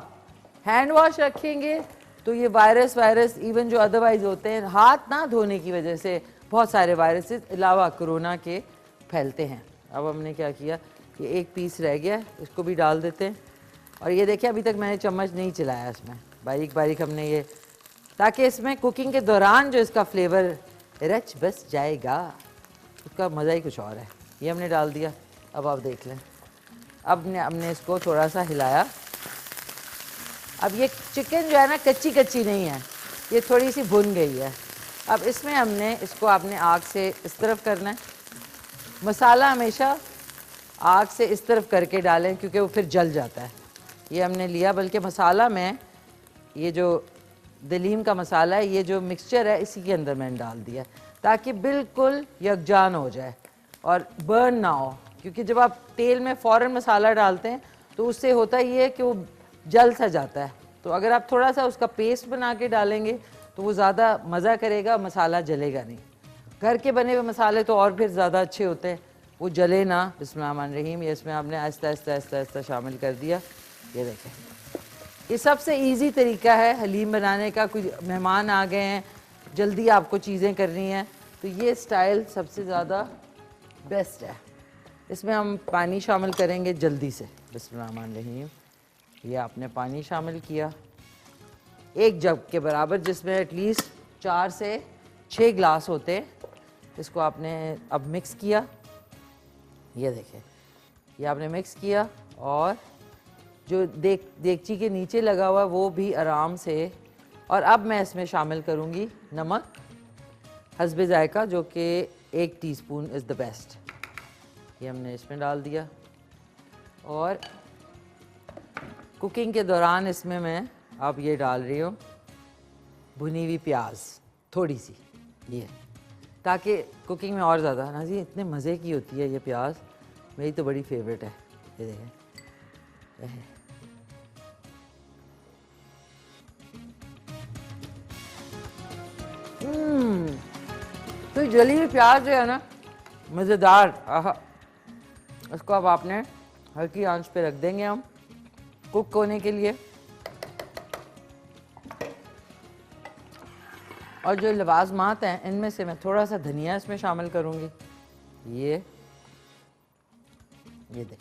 हैंड वॉश रखेंगे तो ये वायरस इवन जो अदरवाइज़ होते हैं हाथ ना धोने की वजह से बहुत सारे वायरसेस अलावा कोरोना के फैलते हैं। अब हमने क्या किया, ये 1 पीस रह गया, इसको भी डाल देते हैं। और ये देखिए अभी तक मैंने चम्मच नहीं चलाया इसमें, बारीक बारीक हमने ये, ताकि इसमें कुकिंग के दौरान जो इसका फ्लेवर रच बस जाएगा, उसका मज़ा ही कुछ और है। ये हमने डाल दिया। अब आप देख लें, अब हमने इसको थोड़ा सा हिलाया। अब ये चिकन जो है ना कच्ची कच्ची नहीं है, ये थोड़ी सी भुन गई है। अब इसमें हमने इसको आपने आग से इस तरफ करना है मसाला हमेशा आग से इस तरफ करके डालें क्योंकि वो फिर जल जाता है। ये हमने लिया, बल्कि मसाला में ये जो दलीम का मसाला है, ये जो मिक्सचर है, इसी के अंदर मैंने डाल दिया ताकि बिल्कुल यकजान हो जाए और बर्न ना हो। क्योंकि जब आप तेल में फ़ौरन मसाला डालते हैं तो उससे होता ये है कि वो जल सा जाता है। तो अगर आप थोड़ा सा उसका पेस्ट बना के डालेंगे तो वो ज़्यादा मज़ा करेगा, मसाला जलेगा नहीं। घर के बने हुए मसाले तो और फिर ज़्यादा अच्छे होते हैं, वो जले ना। बिस्मिल्लाहिर्रहमानिर्रहीम। ये इसमें आपने आहिस्ता आहिस्ता आहिस्ता आहिस्ता शामिल कर दिया। ये देखें, ये सबसे इजी तरीका है हलीम बनाने का। कोई मेहमान आ गए हैं, जल्दी आपको चीज़ें करनी हैं, तो ये स्टाइल सबसे ज़्यादा बेस्ट है। इसमें हम पानी शामिल करेंगे जल्दी से। बिस्मिल्लाहिर्रहमानिर्रहीम। ये आपने पानी शामिल किया 1 जग के बराबर, जिसमें एटलीस्ट 4 से 6 गिलास होते हैं। इसको आपने अब मिक्स किया। ये देखें, ये आपने मिक्स किया और जो देगची के नीचे लगा हुआ वो भी आराम से। और अब मैं इसमें शामिल करूँगी नमक हस्बे जायका, जो कि 1 टीस्पून इज़ द बेस्ट। ये हमने इसमें डाल दिया। और कुकिंग के दौरान इसमें मैं अब ये डाल रही हूँ भुनी हुई प्याज थोड़ी सी, ये ताकि कुकिंग में और ज़्यादा ना जी इतने मज़े की होती है ये प्याज। मेरी तो बड़ी फेवरेट है। ये देखें, तो जली हुई प्याज जो है ना, मज़ेदार। आहा, इसको अब आपने हल्की आंच पे रख देंगे हम कुक होने के लिए। और जो लवाजमात हैं इनमें से मैं थोड़ा सा धनिया इसमें शामिल करूँगी। ये देख,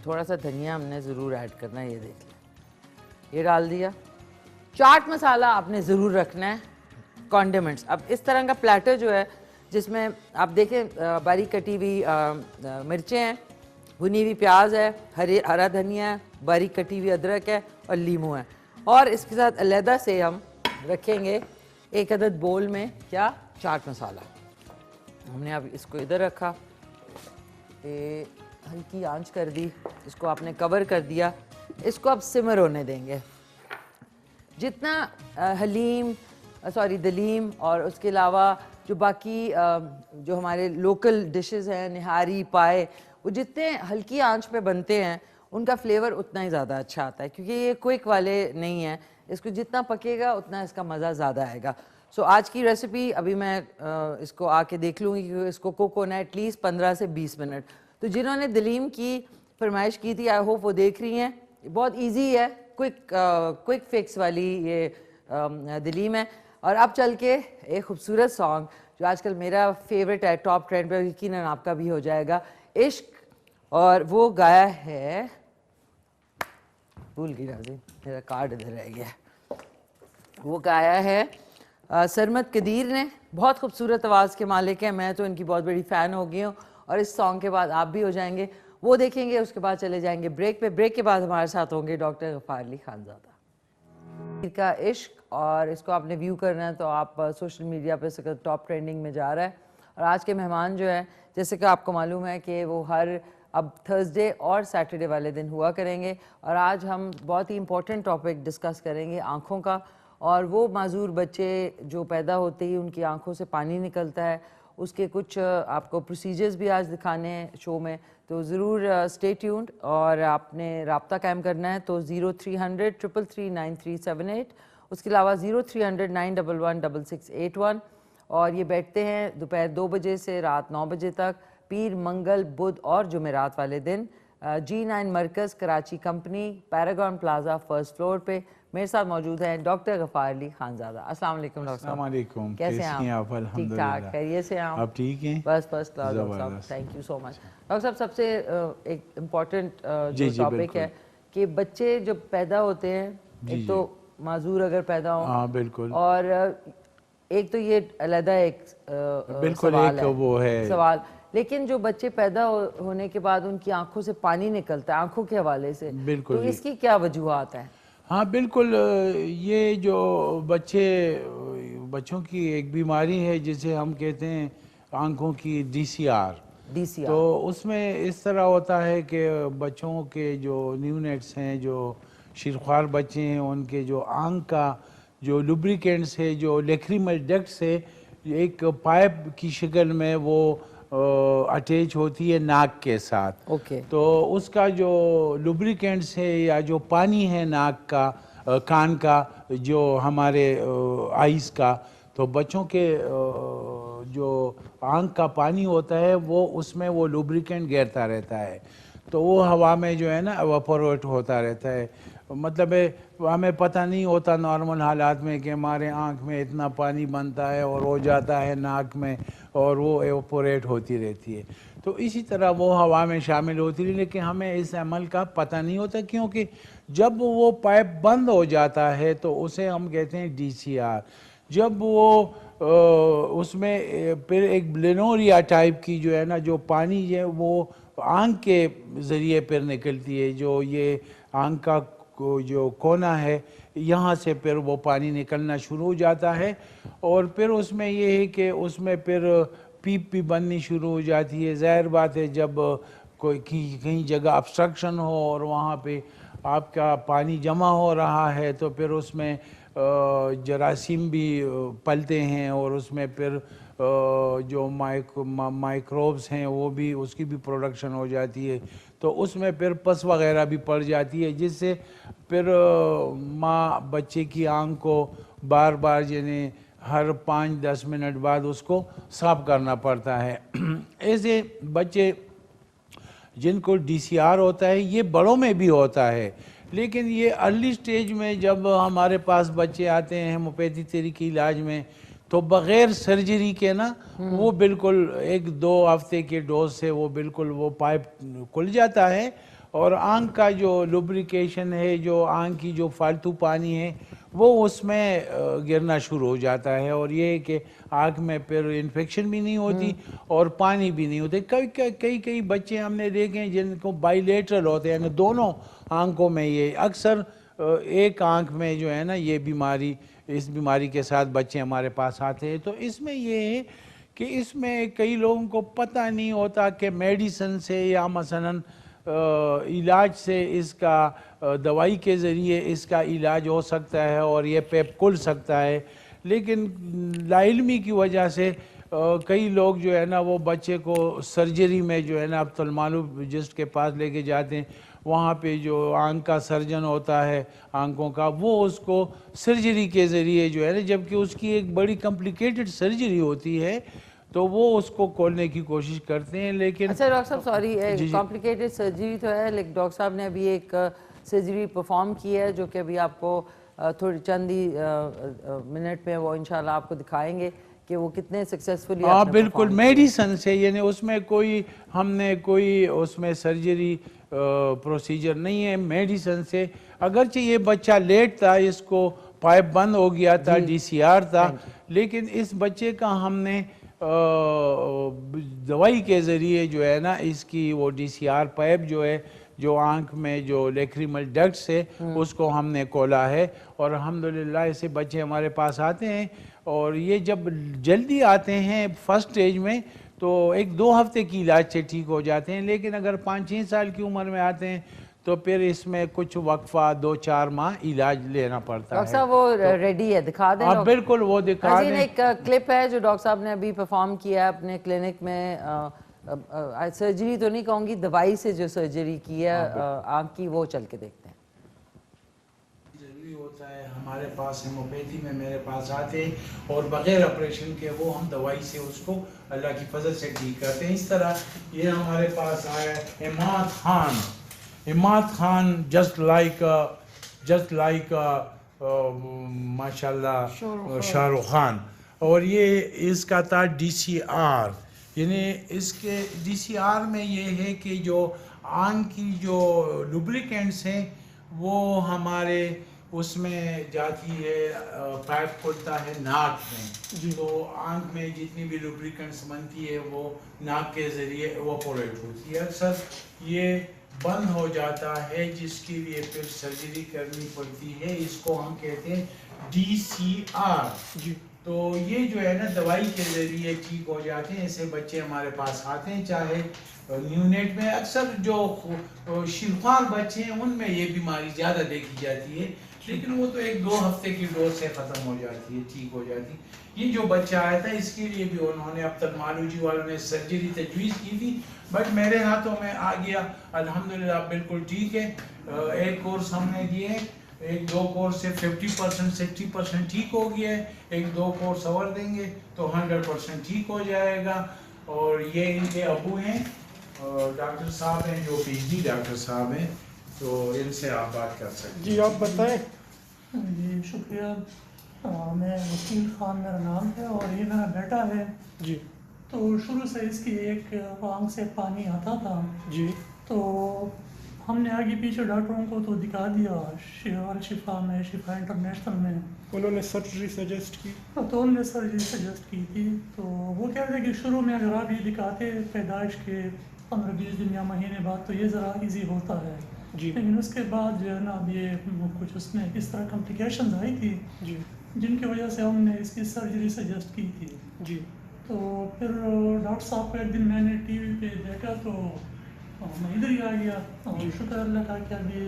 थोड़ा सा धनिया हमने ज़रूर ऐड करना है। ये देख लें, ये डाल दिया। चाट मसाला आपने ज़रूर रखना है। कॉन्डिमेंट्स, अब इस तरह का प्लेटर जो है जिसमें आप देखें बारीक कटी हुई मिर्चें हैं, भुनी हुई प्याज है, हरा धनिया है, बारीक कटी हुई अदरक है और लीमू है। और इसके साथ अलहदा से हम रखेंगे 1 अदद बोल में क्या, चाट मसाला। हमने अब इसको इधर रखा, हल्की आंच कर दी, इसको आपने कवर कर दिया। इसको अब सिमर होने देंगे। जितना दलीम और उसके अलावा जो बाकी जो हमारे लोकल डिशेस हैं, निहारी, पाए, वो जितने हल्की आंच पे बनते हैं उनका फ्लेवर उतना ही ज़्यादा अच्छा आता है, क्योंकि ये क्विक वाले नहीं हैं। इसको जितना पकेगा उतना इसका मज़ा ज़्यादा आएगा। सो आज की रेसिपी अभी मैं इसको आके देख लूँगी, क्योंकि इसको कुक होना है एटलीस्ट 15 से 20 मिनट। तो जिन्होंने दलीम की फरमाइश की थी, आई होप वो देख रही हैं। बहुत ईजी है, क्विक फिक्स वाली ये दलीम है। और अब चल के एक खूबसूरत सॉन्ग जो आजकल मेरा फेवरेट है, टॉप ट्रेंड पे, यकीनन आपका भी हो जाएगा, इश्क। और वो गाया है, भूल गई राजी, मेरा कार्ड इधर रह गया। वो गाया है सरमद कदीर ने। बहुत खूबसूरत आवाज़ के मालिक हैं, मैं तो इनकी बहुत बड़ी फ़ैन हो गई हूँ। और इस सॉन्ग के बाद आप भी हो जाएंगे, वो देखेंगे। उसके बाद चले जाएंगे ब्रेक पे। ब्रेक के बाद हमारे साथ होंगे डॉक्टर गफ़ार अली खानज़ादा का इश्क। और इसको आपने व्यू करना है तो आप सोशल मीडिया पे से टॉप ट्रेंडिंग में जा रहा है। और आज के मेहमान जो हैं, जैसे कि आपको मालूम है कि वो हर अब थर्सडे और सैटरडे वाले दिन हुआ करेंगे। और आज हम बहुत ही इम्पोर्टेंट टॉपिक डिस्कस करेंगे, आँखों का। और वो माजूर बच्चे जो पैदा होते ही उनकी आँखों से पानी निकलता है, उसके कुछ आपको प्रोसीजर्स भी आज दिखाने हैं शो में। तो ज़रूर स्टे ट्यून्ड। और आपने रब्ता कायम करना है तो 0300 333 9378, उसके अलावा 0300 911 6681। और ये बैठते हैं दोपहर 2 बजे से रात 9 बजे तक, पीर, मंगल, बुध और जुमेरात वाले दिन। G9 Markaz, Karachi company, Paragon Plaza, first floor पे। मेरे साथ मौजूद हैं डॉक्टर गफ़ार अली खानज़ादा। अस्सलाम वालेकुम डॉक्टर साहब। अस्सलाम वालेकुम, कैसे हैं आप? ठीक ठाक, खैरियत से हैं आप? आप ठीक हैं? बस फर्स्ट क्लास डॉक्टर साहब, thank you so much. Doctor साहब, सबसे एक इम्पॉर्टेंट जो टॉपिक है कि बच्चे जब पैदा होते हैं, एक तो माजूर अगर पैदा हो, हाँ बिल्कुल, और एक तो ये अलहदा एक बिल्कुल सवाल एक है, वो है सवाल। लेकिन जो बच्चे पैदा होने के बाद उनकी आंखों से पानी निकलता है आंखों के हवाले से, बिल्कुल तो इसकी क्या वजूहात है? हाँ बिल्कुल, ये जो बच्चों की एक बीमारी है जिसे हम कहते हैं आंखों की DCR, DCR? तो उसमें इस तरह होता है कि बच्चों के जो न्यूनेट्स हैं, जो शीरख्वार बच्चे हैं, उनके जो आंख का जो लुब्रिकेंट्स है, जो लेक्रिमल डक्ट्स है, एक पाइप की शक्ल में वो अटैच होती है नाक के साथ। ओके। तो उसका जो लुब्रिकेंट्स है या जो पानी है नाक का, कान का, जो हमारे आइस का, तो बच्चों के जो आंख का पानी होता है वो उसमें वो लुब्रिकेंट गिरता रहता है, तो वो हवा में जो है ना एवापोरेट होता रहता है। मतलब है हमें पता नहीं होता नॉर्मल हालात में कि हमारे आंख में इतना पानी बनता है और हो जाता है नाक में और वो एवापोरेट होती रहती है। तो इसी तरह वो हवा में शामिल होती है, लेकिन हमें इस अमल का पता नहीं होता, क्योंकि जब वो पाइप बंद हो जाता है तो उसे हम कहते हैं DCR। जब वो उसमें फिर एक ब्लेनोरिया टाइप की जो है ना, जो पानी है वो आंख के ज़रिए फिर निकलती है, जो ये आंख का जो कोना है यहाँ से फिर वो पानी निकलना शुरू हो जाता है। और फिर उसमें ये है कि उसमें फिर पीप भी बननी शुरू हो जाती है। ज़ाहिर बात है जब कोई कहीं जगह ऑब्स्ट्रक्शन हो और वहाँ पे आपका पानी जमा हो रहा है तो फिर उसमें जरासीम भी पलते हैं और उसमें फिर जो माइक्रोब्स हैं वो भी, उसकी भी प्रोडक्शन हो जाती है, तो उसमें फिर पस वगैरह भी पड़ जाती है, जिससे फिर माँ बच्चे की आंख को बार बार यानी हर 5-10 मिनट बाद उसको साफ करना पड़ता है। ऐसे बच्चे जिनको DCR होता है ये बड़ों में भी होता है, लेकिन ये अर्ली स्टेज में जब हमारे पास बच्चे आते हैं होम्योपैथी तरीके इलाज में, तो बग़ैर सर्जरी के ना वो बिल्कुल 1-2 हफ्ते के डोज से वो बिल्कुल वो पाइप खुल जाता है और आंख का जो लुब्रिकेशन है, जो आंख की जो फालतू पानी है वो उसमें गिरना शुरू हो जाता है। और ये कि आंख में फिर इन्फेक्शन भी नहीं होती और पानी भी नहीं होते। कई बच्चे हमने देखे हैं जिनको बाइलेटरल होते हैं, यानी दोनों आंखों में, ये अक्सर एक आंख में जो है ना ये बीमारी, इस बीमारी के साथ बच्चे हमारे पास आते हैं। तो इसमें ये है कि इसमें कई लोगों को पता नहीं होता कि मेडिसिन से या मसलन इलाज से इसका दवाई के ज़रिए इसका इलाज हो सकता है और ये पेप खुल सकता है, लेकिन लाइल्मी की वजह से कई लोग जो है ना वो बच्चे को सर्जरी में जो है ना ऑप्थेल्मोलॉजिस्ट के पास लेके जाते हैं। वहाँ पे जो आंख का सर्जन होता है आंखों का, वो उसको सर्जरी के ज़रिए जो है ना, जबकि उसकी एक बड़ी कॉम्प्लिकेटेड सर्जरी होती है, तो वो उसको खोलने की कोशिश करते हैं। लेकिन अच्छा डॉक्टर साहब, सॉरी, कॉम्प्लिकेटेड सर्जरी तो है, लेकिन डॉक्टर साहब ने अभी एक सर्जरी परफॉर्म की है जो कि अभी आपको थोड़ी चंद ही मिनट में वो इंशाल्लाह आपको दिखाएंगे कि वो कितने सक्सेसफुली। हाँ बिल्कुल, मेडिसन से, यानी उसमें कोई हमने कोई उसमें सर्जरी प्रोसीजर नहीं है, मेडिसन से। अगरचे ये बच्चा लेट था, इसको पाइप बंद हो गया था, DCR था, लेकिन इस बच्चे का हमने दवाई के ज़रिए जो है ना इसकी वो DCR पाइप जो है, जो आंख में जो लेक्रिमल डक्ट्स है उसको हमने खोला है। और अल्हम्दुलिल्लाह ऐसे बच्चे हमारे पास आते हैं, और ये जब जल्दी आते हैं फर्स्ट स्टेज में तो 1-2 हफ्ते की इलाज से ठीक हो जाते हैं, लेकिन अगर 5-6 साल की उम्र में आते हैं तो फिर इसमें कुछ वक्फा 2-4 माह इलाज लेना पड़ता है। डॉक्टर साहब वो रेडी है, दिखा दें? हाँ बिल्कुल, वो दिखा दें। एक क्लिप है जो डॉक्टर साहब ने अभी परफॉर्म किया है अपने क्लिनिक में, सर्जरी तो नहीं कहूँगी, दवाई से जो सर्जरी की है आँख की, वो चल के देखते हैं। जरूरी होता है हमारे पास होम्योपैथी में मेरे पास आते हैं और बगैर ऑपरेशन के वो हम दवाई से उसको अल्लाह की फजल से ठीक करते हैं। इस तरह ये हमारे पास आया इमाद खान, जस्ट लाइक माशाल्लाह शाहरुख खान, और ये इसका था DCR। यानी इसके DCR में ये है कि जो आंख की जो लुब्रिकेंट्स हैं वो हमारे उसमें जाती है, पाइप खुलता है नाक में, तो आंख में जितनी भी लुब्रिकेंट्स बनती है वो नाक के ज़रिए एवापोरेट होती है। अक्सर ये बंद हो जाता है, जिसके लिए फिर सर्जरी करनी पड़ती है। इसको हम कहते हैं DCR। तो ये जो है ना दवाई के ज़रिए ठीक हो जाते हैं। ऐसे बच्चे हमारे पास आते हैं, चाहे न्यूनेट में अक्सर जो शिलख्वार बच्चे हैं उनमें ये बीमारी ज़्यादा देखी जाती है, लेकिन वो तो 1-2 हफ्ते की डोज से ख़त्म हो जाती है, ठीक हो जाती है। ये जो बच्चा आया था इसके लिए भी उन्होंने अब तक मालूजी वालों ने सर्जरी तजवीज़ की थी, बट मेरे हाथों में आ गया अल्हम्दुलिल्लाह, बिल्कुल ठीक है। एक कोर्स हमने दिए, 1-2 कोर्स से 50% 60% ठीक हो गया है, 1-2 कोर्स और देंगे तो 100% ठीक हो जाएगा। और ये इनके अबू हैं, डॉक्टर साहब हैं, जो पीएचडी डॉक्टर साहब हैं, तो इनसे आप बात कर सकते हैं। जी आप बताएं। जी शुक्रिया। मैं वकील खान मेरा नाम है और ये मेरा बेटा है। जी तो शुरू से इसकी एक आंख से पानी आता था, जी तो हमने आगे पीछे डॉक्टरों को तो दिखा दिया, शिफा में, शिफा इंटरनेशनल में, उन्होंने सर्जरी सजेस्ट की। तो उन्होंने सर्जरी सजेस्ट की थी। तो वो कह रहे थे कि शुरू में अगर आप ये दिखाते पैदाइश के 15-20 दिन या महीने बाद तो ये ज़रा इजी होता है, जी लेकिन उसके बाद जो है ना अब ये कुछ उसमें इस तरह कॉम्प्लिकेशंस आई थी जी जिनकी वजह से हमने इसकी सर्जरी सजेस्ट की थी। जी तो फिर डॉक्टर साहब को एक दिन मैंने टीवी पे देखा तो मैं इधर ही आ गया। और शुक्र अल्लाह का कि अभी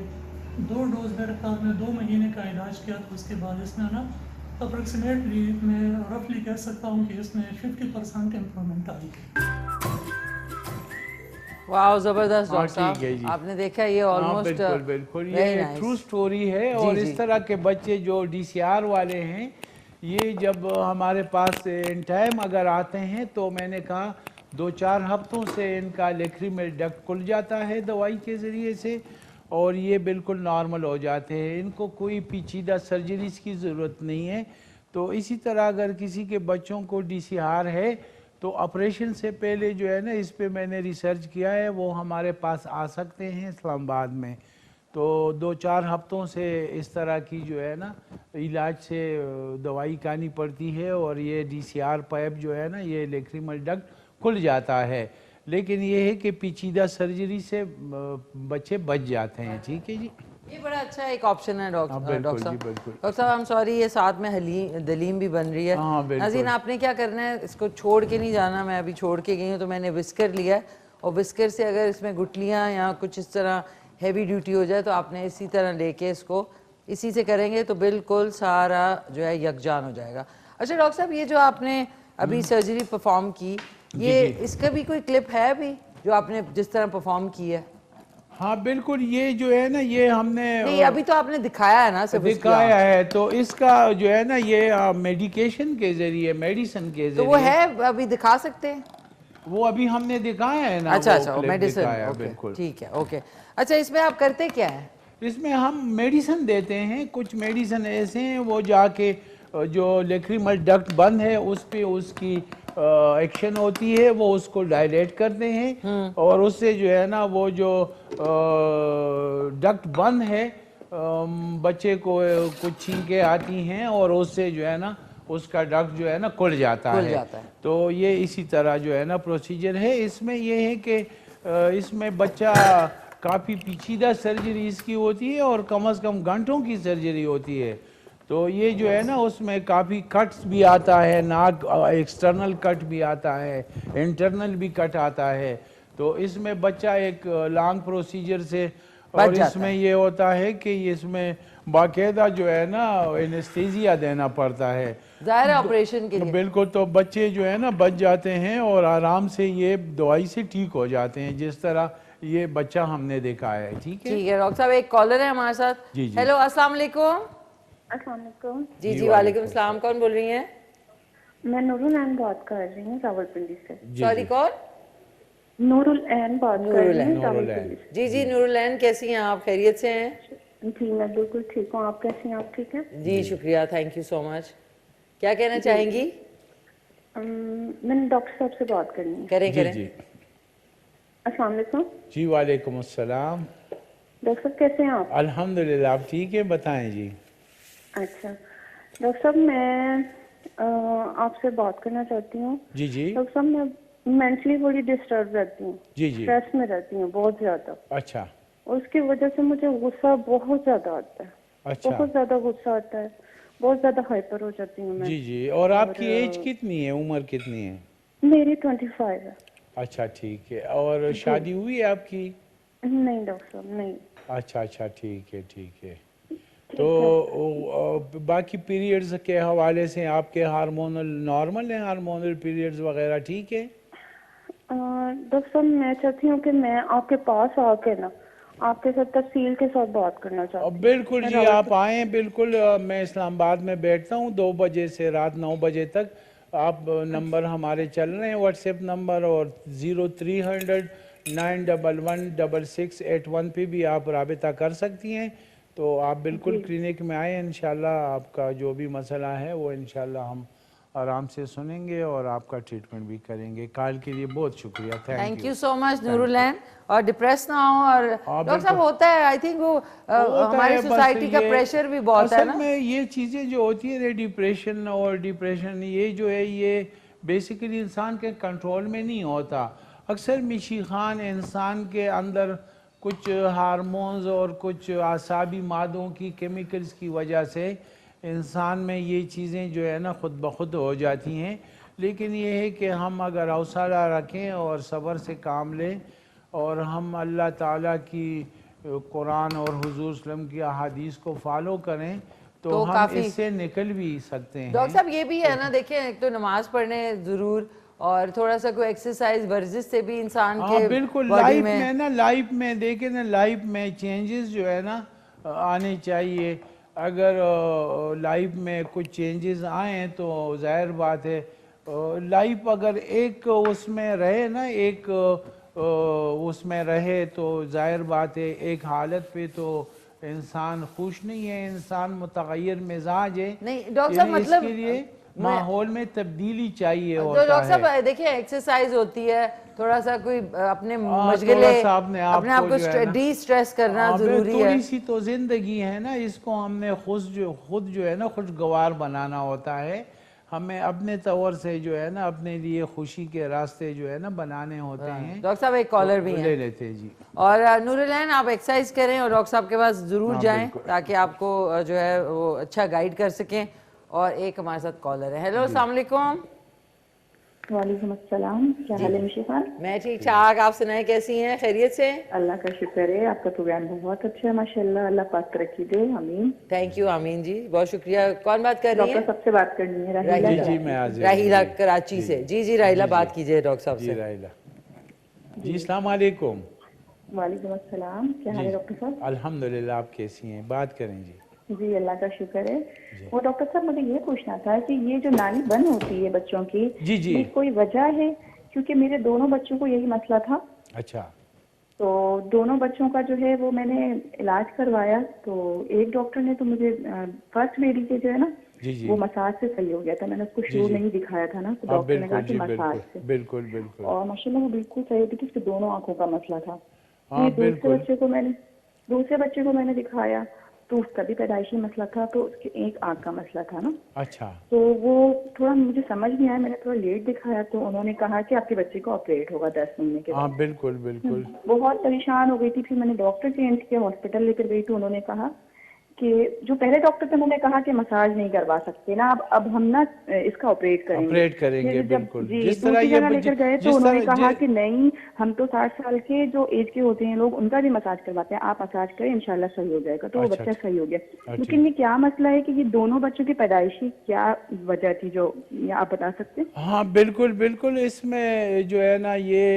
2 डोज मेरे ख्याल में 2 महीने का इलाज किया, तो उसके बाद इसमें ना अप्रोक्सीमेटली मैं रफली कह सकता हूँ कि इसमें 50% इम्प्रूवमेंट आई है। वाह, जबरदस्त हाँ, डॉक्टर ठीक है जी। साहब, आपने देखा ये हाँ, ऑलमोस्ट बिल्कुल बिल्कुल, ये ट्रू स्टोरी है। और जी, इस जी। तरह के बच्चे जो डीसीआर वाले हैं, ये जब हमारे पास इन टाइम अगर आते हैं तो मैंने कहा 2-4 हफ्तों से इनका लेक्रीमेल डक्ट खुल जाता है दवाई के ज़रिए से, और ये बिल्कुल नॉर्मल हो जाते हैं। इनको कोई पेचीदा सर्जरीज की ज़रूरत नहीं है। तो इसी तरह अगर किसी के बच्चों को डीसीआर है तो ऑपरेशन से पहले जो है ना, इस पे मैंने रिसर्च किया है, वो हमारे पास आ सकते हैं इस्लामाबाद में। तो 2-4 हफ्तों से इस तरह की जो है ना इलाज से दवाई खानी पड़ती है, और ये डीसीआर पाइप जो है ना, ये लेक्रीमल डक्ट खुल जाता है। लेकिन ये है कि पेचीदा सर्जरी से बच्चे बच जाते हैं। ठीक है जी, ये बड़ा अच्छा एक ऑप्शन है हाँ, डॉक्टर बिल्कुल साहब। जी, बिल्कुल। डॉक्टर साहब, आई एम सॉरी, ये साथ में दलीम भी बन रही है। हाँ, बिल्कुल। नाज़रीन, आपने क्या करना है, इसको छोड़ के नहीं जाना। मैं अभी छोड़ के गई हूँ तो मैंने विस्कर लिया है, और विस्कर से अगर इसमें गुठलियाँ या कुछ इस तरह हैवी ड्यूटी हो जाए तो आपने इसी तरह लेके इसको इसी से करेंगे तो बिल्कुल सारा जो है यकजान हो जाएगा। अच्छा डॉक्टर साहब, ये जो आपने अभी सर्जरी परफॉर्म की, ये इसका भी कोई क्लिप है अभी जो आपने जिस तरह परफॉर्म की है? हाँ बिल्कुल, ये जो है ना, ये हमने नहीं, अभी तो आपने दिखाया है ना, सिर्फ दिखाया है। तो इसका जो है ना, ये मेडिकेशन के जरिए, मेडिसिन के तो वो जरिए, है, अभी दिखा सकते हैं? वो अभी हमने दिखाया है ना। अच्छा वो अच्छा, वो clip मेडिसिन, दिखाया, ओके, बिल्कुल। ठीक है, ओके। अच्छा, इसमें आप करते क्या है? इसमें हम मेडिसिन देते हैं। कुछ मेडिसिन ऐसे हैं वो जाके जो लेक्रीमल डक्ट बंद है उस पे उसकी एक्शन होती है, वो उसको डायलेट करते हैं, और उससे जो है ना वो जो डक्ट बंद है, बच्चे को कुछ छींके आती हैं और उससे जो है ना उसका डक्ट जो है ना खुल जाता है। तो ये इसी तरह जो है ना प्रोसीजर है। इसमें ये है कि इसमें बच्चा काफ़ी पेचीदा सर्जरी इसकी होती है और कम से कम घंटों की सर्जरी होती है। तो ये जो है ना उसमें काफ़ी कट्स भी आता है, नाक एक्सटर्नल कट भी आता है, इंटरनल भी कट आता है। तो इसमें बच्चा एक लॉन्ग प्रोसीजर से, और इसमें ये होता है कि इसमें बाकायदा जो है ना एनेस्थीसिया देना पड़ता है, ज़ाहिर ऑपरेशन के लिए। बिल्कुल। तो बच्चे जो है ना बच जाते हैं और आराम से ये दवाई से ठीक हो जाते हैं, जिस तरह ये बच्चा हमने देखा है। ठीक है, ठीक है डॉक्टर साहब, एक कॉलर है हमारे साथ। जी जी, हेलो, अस्सलाम वालेकुम। अस्सलाम वालेकुम। जी जी, वालेकुम सलाम। कौन बोल रही हैं? मैं नूरुल ऐन बात कर रही हूँ रावलपिंडी से। सॉरी, कौन? नूरुल ऐन बात कर रही हूँ नूरुल रावलपिंडी से। जी जी, नूरुलैन, कैसी हैं आप? खैरियत से हैं? जी मैं बिल्कुल ठीक हूँ, आप कैसी हैं? आप ठीक हैं? जी शुक्रिया, थैंक यू सो मच। क्या कहना चाहेंगी? मैंने डॉक्टर साहब से बात करनी है। करें जी करें। जी अस्सलाम वालेकुम। जी, वालेकुम अस्सलाम। डॉक्टर साहब कैसे हैं आप? अल्हम्दुलिल्लाह, आप ठीक है, बताएं जी। अच्छा डॉक्टर साहब, मैं आपसे बात करना चाहती हूँ। जी जी, डॉक्टर साहब, मैं मेंटली बड़ी डिस्टर्ब रहती हूँ, जी जी, स्ट्रेस में रहती हूँ बहुत ज्यादा। अच्छा उसकी वजह से मुझे गुस्सा बहुत ज्यादा आता है, अच्छा, बहुत ज्यादा गुस्सा आता है। बहुत ज्यादा हाइपर हो जाती हूँ मैं। जी जी। और आपकी एज कितनी है, उम्र कितनी है? मेरी 25 है। अच्छा ठीक है। और शादी हुई है आपकी? नहीं डॉक्टर साहब नहीं। अच्छा अच्छा ठीक है ठीक है। तो ठीक है। बाकी पीरियड्स के हवाले से आपके हार्मोनल नॉर्मल हैं, हार्मोनल पीरियड्स वगैरह ठीक है? डॉक्टर साहब मैं चाहती हूँ कि मैं आपके पास आके ना आपके साथ तफसील के साथ बात करना चाहती अब हूँ। बिल्कुल मैं जी, रावत आप आएँ बिल्कुल। मैं इस्लामाबाद में बैठता हूँ 2 बजे से रात 9 बजे तक। आप नंबर हमारे चल रहे हैं व्हाट्सएप नंबर, और 0300 911 6681 पे भी आप राबिता कर सकती हैं। तो आप बिल्कुल जी क्लिनिक में आएँ, इंशाल्लाह आपका जो भी मसला है वो इंशाल्लाह हम आराम से सुनेंगे और आपका ट्रीटमेंट भी करेंगे। कॉल के लिए बहुत शुक्रिया। Thank you so much Noorulain. और डिप्रेस ना हो। और हाँ डॉक्टर साहब बिल्कुल होता है, आई थिंक वो होता हमारी है। बस सोसाइटी का ये प्रेशर भी बहुत है असल ना। में ये चीज़ें जो होती है ना, डिप्रेशन और डिप्रेशन, ये जो है ये बेसिकली इंसान के कंट्रोल में नहीं होता। अक्सर मिशीखान इंसान के अंदर कुछ हार्मोन्स और कुछ आसाबी मादों की केमिकल्स की वजह से इंसान में ये चीज़ें जो है ना खुद ब खुद हो जाती हैं। लेकिन ये है कि हम अगर हौसला रखें और सब्र से काम लें और हम अल्लाह ताला की कुरान और हुजूर सल्लम की अहादीस को फॉलो करें तो तो हम काफी इससे निकल भी सकते हैं। डॉक्टर साहब ये भी है ना, देखिए एक तो नमाज पढ़ने जरूर, और थोड़ा सा कोई एक्सरसाइज वर्जिश से भी इंसान हाँ के बिल्कुल। बॉडी लाइफ में में ना, लाइफ में देखे ना, लाइफ में चेंजेस जो है ना आने चाहिए। अगर लाइफ में कुछ चेंजेस आए तो जाहिर बात है लाइफ अगर एक उसमें रहे ना, एक उसमें रहे तो जाहिर बात है एक हालत पे तो इंसान खुश नहीं है, इंसान मुतगय्यर मिजाज है। नहीं डॉक्टर साहब, यानी मतलब इसके लिए मैं माहौल में तब्दीली चाहिए तो होता डॉक्टर है। साहब देखिए एक्सरसाइज होती है, थोड़ा सा कोई अपने हाँ मशगले, थोड़ा सा अपने आप अपने आप को जो है को ना, डी स्ट्रेस करना हाँ जरूरी है। थोड़ी सी तो जिंदगी है ना, इसको हमने खुद जो है ना खुशगवार बनाना होता है। हमें अपने तौर से जो है ना अपने लिए खुशी के रास्ते जो है ना बनाने होते हैं। डॉक्टर साहब एक कॉलर तो भी ले हैं। लेते हैं जी। और नूरुलैन आप एक्सरसाइज करें और डॉक्टर साहब के पास ज़रूर हाँ जाएं बिल्कुल ताकि आपको जो है वो अच्छा गाइड कर सकें। और एक हमारे साथ कॉलर है। हेलो जी। अस्सलाम वालेकुम। वालेकुम अस्सलाम। क्या हाल है मुशी खान? मैं ठीक ठाक, आप सुनाएं कैसी हैं, खैरियत से? अल्लाह का शुक्र है, आपका प्रोग्राम बहुत अच्छा है माशाल्लाह। अल्लाह पाक तरक्की दे, आमीन। थैंक यू आमीन जी, बहुत शुक्रिया। कौन बात कर रही डॉक्टर हैं? साहब से बात करनी है, राहिला जी राहीला। जी मैं कराची से। हाजिर हूँ राहीला जी। कराची जी से। जी जी राहीला, जी बात कीजिए डॉक्टर साहब जी से। राहिला जी। अस्सलाम वालेकुम। वालेकुम अस्सलाम। क्या हाल जी है डॉक्टर साहब? अल्हम्दुलिल्लाह। आप कैसी हैं? बात करें जी। जी अल्लाह का शुक्र है। वो डॉक्टर साहब मुझे ये पूछना था कि ये जो नाली बंद होती है बच्चों की, जी जी। ये कोई वजह है? क्योंकि मेरे दोनों बच्चों को यही मसला था। अच्छा तो दोनों बच्चों का जो है वो मैंने इलाज करवाया। तो एक डॉक्टर ने तो मुझे फर्स्ट बेबी के जो है ना जी जी। वो मसाज से सही हो गया था। मैंने उसको जी शुरू जी। नहीं दिखाया था ना, तो हाँ डॉक्टर ने कहा बिल्कुल कि जी मसाज बिल्कुल से। बिल्कुल बिल्कुल। और माशाल्लाह वो बिल्कुल सही होगी थी। उसके दोनों आंखों का मसला था। हाँ फिर बिल्कुल। दूसरे बच्चे को मैंने दिखाया तो उसका भी पैदाइशी मसला था, तो उसके एक आंख का मसला था ना। अच्छा तो वो थोड़ा मुझे समझ नहीं आया, मैंने थोड़ा लेट दिखाया तो उन्होंने कहा कि आपके बच्चे को ऑपरेट होगा 10 महीने के हाँ बाद। बिल्कुल बिल्कुल। बहुत परेशान हो गई थी। फिर मैंने डॉक्टर चेंज किया, हॉस्पिटल लेकर गई तो उन्होंने कहा कि जो पहले डॉक्टर थे उन्होंने कहा कि मसाज नहीं करवा सकते ना, अब हम ना इसका ऑपरेट करेंगे। ऑपरेट करेंगे फिर जब बिल्कुल। जी जिस तरह दूसरी ये जगह लेकर गए तो जिस उन्होंने तरह कहा कि नहीं, हम तो 60 साल के जो एज के होते हैं लोग उनका भी मसाज करवाते हैं, आप मसाज करें इंशाल्लाह सही हो जाएगा। तो वो अच्छा बच्चा अच्छा। सही हो गया। अच्छा। लेकिन ये क्या मसला है कि ये दोनों बच्चों की पैदाइशी क्या वजह थी, जो ये आप बता सकते हैं? हाँ बिल्कुल बिल्कुल। इसमें जो है ना ये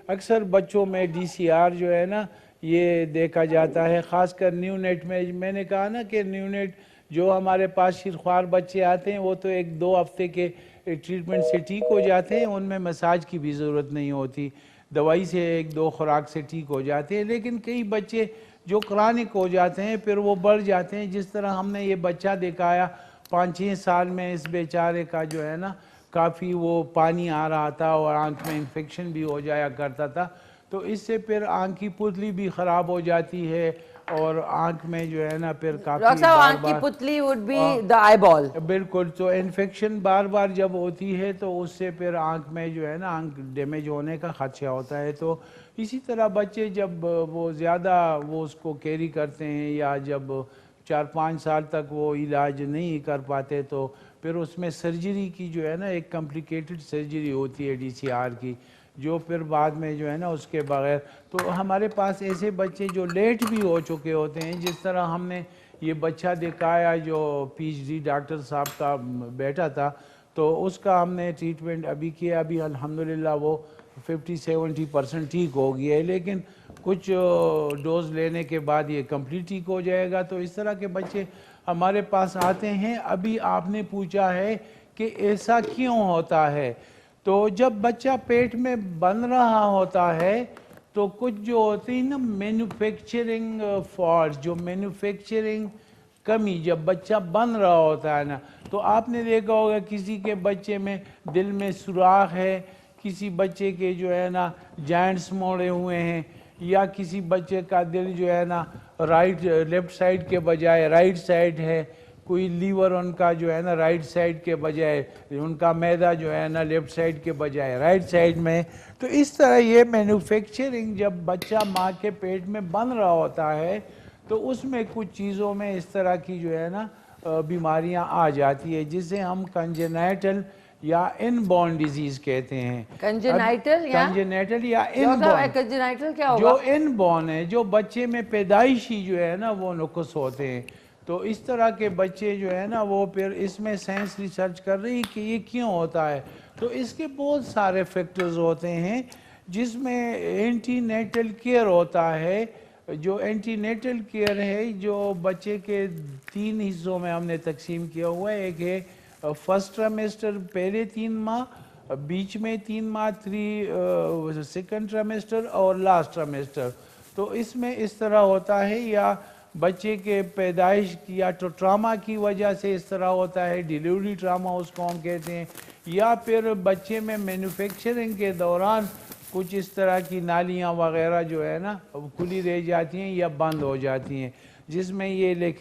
अक्सर बच्चों में डीसीआर जो है ना ये देखा जाता है, ख़ासकर न्यूनेट में। मैंने कहा ना कि न्यूनेट जो हमारे पास शिरख्वार बच्चे आते हैं वो तो 1-2 हफ्ते के ट्रीटमेंट से ठीक हो जाते हैं, उनमें मसाज की भी ज़रूरत नहीं होती, दवाई से 1-2 खुराक से ठीक हो जाते हैं। लेकिन कई बच्चे जो क्रॉनिक हो जाते हैं फिर वो बढ़ जाते हैं। जिस तरह हमने ये बच्चा दिखाया 5-6 साल में, इस बेचारे का जो है ना काफ़ी वो पानी आ रहा था और आंख में इन्फेक्शन भी हो जाया करता था। तो इससे फिर आंख की पुतली भी ख़राब हो जाती है और आंख में जो है ना फिर डॉक्टर काफ़ी साहब बार आंख की बार पुतली would be the eye ball. बिल्कुल। तो इन्फेक्शन बार बार जब होती है तो उससे फिर आंख में जो है ना आंख डैमेज होने का खदशा होता है। तो इसी तरह बच्चे जब वो ज़्यादा वो उसको कैरी करते हैं या जब 4-5 साल तक वो इलाज नहीं कर पाते, तो फिर उसमें सर्जरी की जो है ना, एक कॉम्प्लिकेटेड सर्जरी होती है DCR की, जो फिर बाद में जो है ना उसके बगैर। तो हमारे पास ऐसे बच्चे जो लेट भी हो चुके होते हैं, जिस तरह हमने ये बच्चा दिखाया जो PhD डॉक्टर साहब का बेटा था, तो उसका हमने ट्रीटमेंट अभी किया, अभी अल्हम्दुलिल्लाह वो 50-70% ठीक हो गया है, लेकिन कुछ डोज लेने के बाद ये कंप्लीट ठीक हो जाएगा। तो इस तरह के बच्चे हमारे पास आते हैं। अभी आपने पूछा है कि ऐसा क्यों होता है, तो जब बच्चा पेट में बन रहा होता है तो कुछ जो होती है ना मैन्युफैक्चरिंग फॉल्ट, जो मैन्युफैक्चरिंग कमी, जब बच्चा बन रहा होता है ना, तो आपने देखा होगा किसी के बच्चे में दिल में सुराख है, किसी बच्चे के जो है ना जॉइंट्स मोड़े हुए हैं, या किसी बच्चे का दिल जो है ना लेफ्ट साइड के बजाय राइट साइड है, कोई लीवर उनका जो है ना राइट साइड के बजाय, उनका मैदा जो है ना लेफ्ट साइड के बजाय राइट साइड में। तो इस तरह ये मैन्युफैक्चरिंग जब बच्चा माँ के पेट में बन रहा होता है तो उसमें कुछ चीज़ों में इस तरह की जो है ना बीमारियां आ जाती है, जिसे हम कंजेनाइटल या इनबॉर्न डिजीज कहते हैं। कंजेनाइटल या इनबॉर्न, कंजेनाइटल क्या होगा? जो इनबॉर्न है, जो बच्चे में पैदाइशी जो है ना वो नुक्स होते हैं। तो इस तरह के बच्चे जो है ना वो फिर इसमें साइंस रिसर्च कर रही है कि ये क्यों होता है। तो इसके बहुत सारे फैक्टर्स होते हैं, जिसमें एंटीनेटल केयर होता है। जो एंटीनेटल केयर है जो बच्चे के 3 हिस्सों में हमने तकसीम किया हुआ है। एक है फर्स्ट ट्राइमेस्टर, पहले 3 माह, बीच में 3 माह, सेकंड ट्राइमेस्टर और लास्ट ट्राइमेस्टर। तो इसमें इस तरह होता है, या बच्चे के पैदाइश की या तो ट्रामा की वजह से इस तरह होता है, डिलीवरी ट्रामा उसको हम कहते हैं, या फिर बच्चे में मैन्युफैक्चरिंग के दौरान कुछ इस तरह की नालियां वगैरह जो है ना खुली रह जाती हैं या बंद हो जाती हैं, जिसमें ये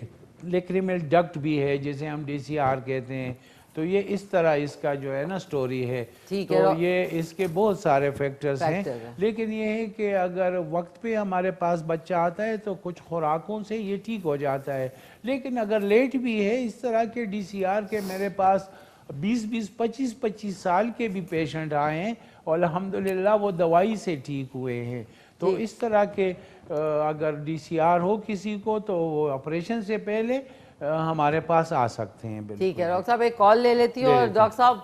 लेक्रिमल डक्ट भी है, जिसे हम DCR कहते हैं। तो ये इस तरह इसका जो है ना स्टोरी है। तो ये इसके बहुत सारे फैक्टर्स हैं, लेकिन ये है कि अगर वक्त पे हमारे पास बच्चा आता है तो कुछ खुराकों से ये ठीक हो जाता है। लेकिन अगर लेट भी है, इस तरह के DCR के मेरे पास 20-20, 25-25 साल के भी पेशेंट आए हैं और अल्हम्दुलिल्लाह वो दवाई से ठीक हुए हैं। तो इस तरह के अगर DCR हो किसी को तो वो ऑपरेशन से पहले हमारे पास आ सकते हैं। ठीक है डॉक्टर साहब, एक कॉल ले लेती हूँ। और डॉक्टर साहब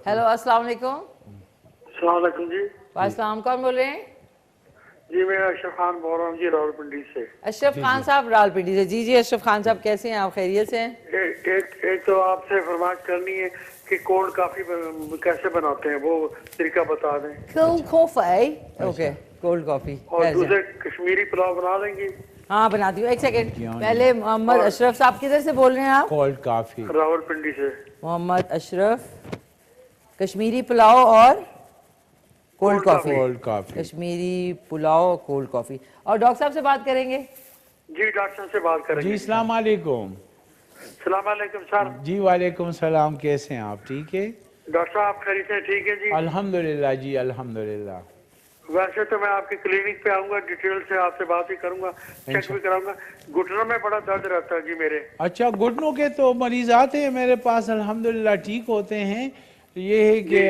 हेलो, अस्सलाम वालेकुम। अस्सलाम वालेकुम जी। वालेकुम, कौन बोल रहे हैं? जी मैं अशरफ खान बोल रहा हूँ जी, रावलपिंडी से। अशरफ खान साहब रावलपिंडी से। जी अशरफ खान साहब कैसे हैं आप? खैरियत से हैं? एक तो आपसे फरमाइश करनी है कि कोल्ड कॉफी कैसे बनाते हैं, वो तरीका बता दें। Cold coffee, okay, cold coffee. और दूसरे कश्मीरी पुलाव बना लेंगी? हाँ बनाती हूँ। एक सेकेंड, पहले मोहम्मद अशरफ साहब किधर से बोल रहे हैं आप? कोल्ड कॉफी, रावलपिंडी से। मोहम्मद अशरफ, कश्मीरी पुलाव और cold coffee. Kashmiri pulao, cold coffee. और डॉक्टर साहब से बात करेंगे? जी डॉक्टर साहब से बात करेंगे। जी अस्सलाम वालेकुम। सलाम वालेकुम सर। जी वालेकुम सलाम, कैसे हैं आप? ठीक है डॉक्टर साहब, आप खैरियत से? ठीक है जी, अल्हम्दुलिल्लाह जी, अल्हम्दुलिल्लाह। वैसे तो मैं आपकी क्लिनिक पे आऊंगा, डिटेल से आपसे बात ही करूंगा, चेक भी कराऊंगा। घुटनों में बड़ा दर्द रहता है जी मेरे। अच्छा, घुटनों के तो मरीज आते हैं मेरे पास, अल्हम्दुलिल्लाह ठीक होते हैं। ये है कि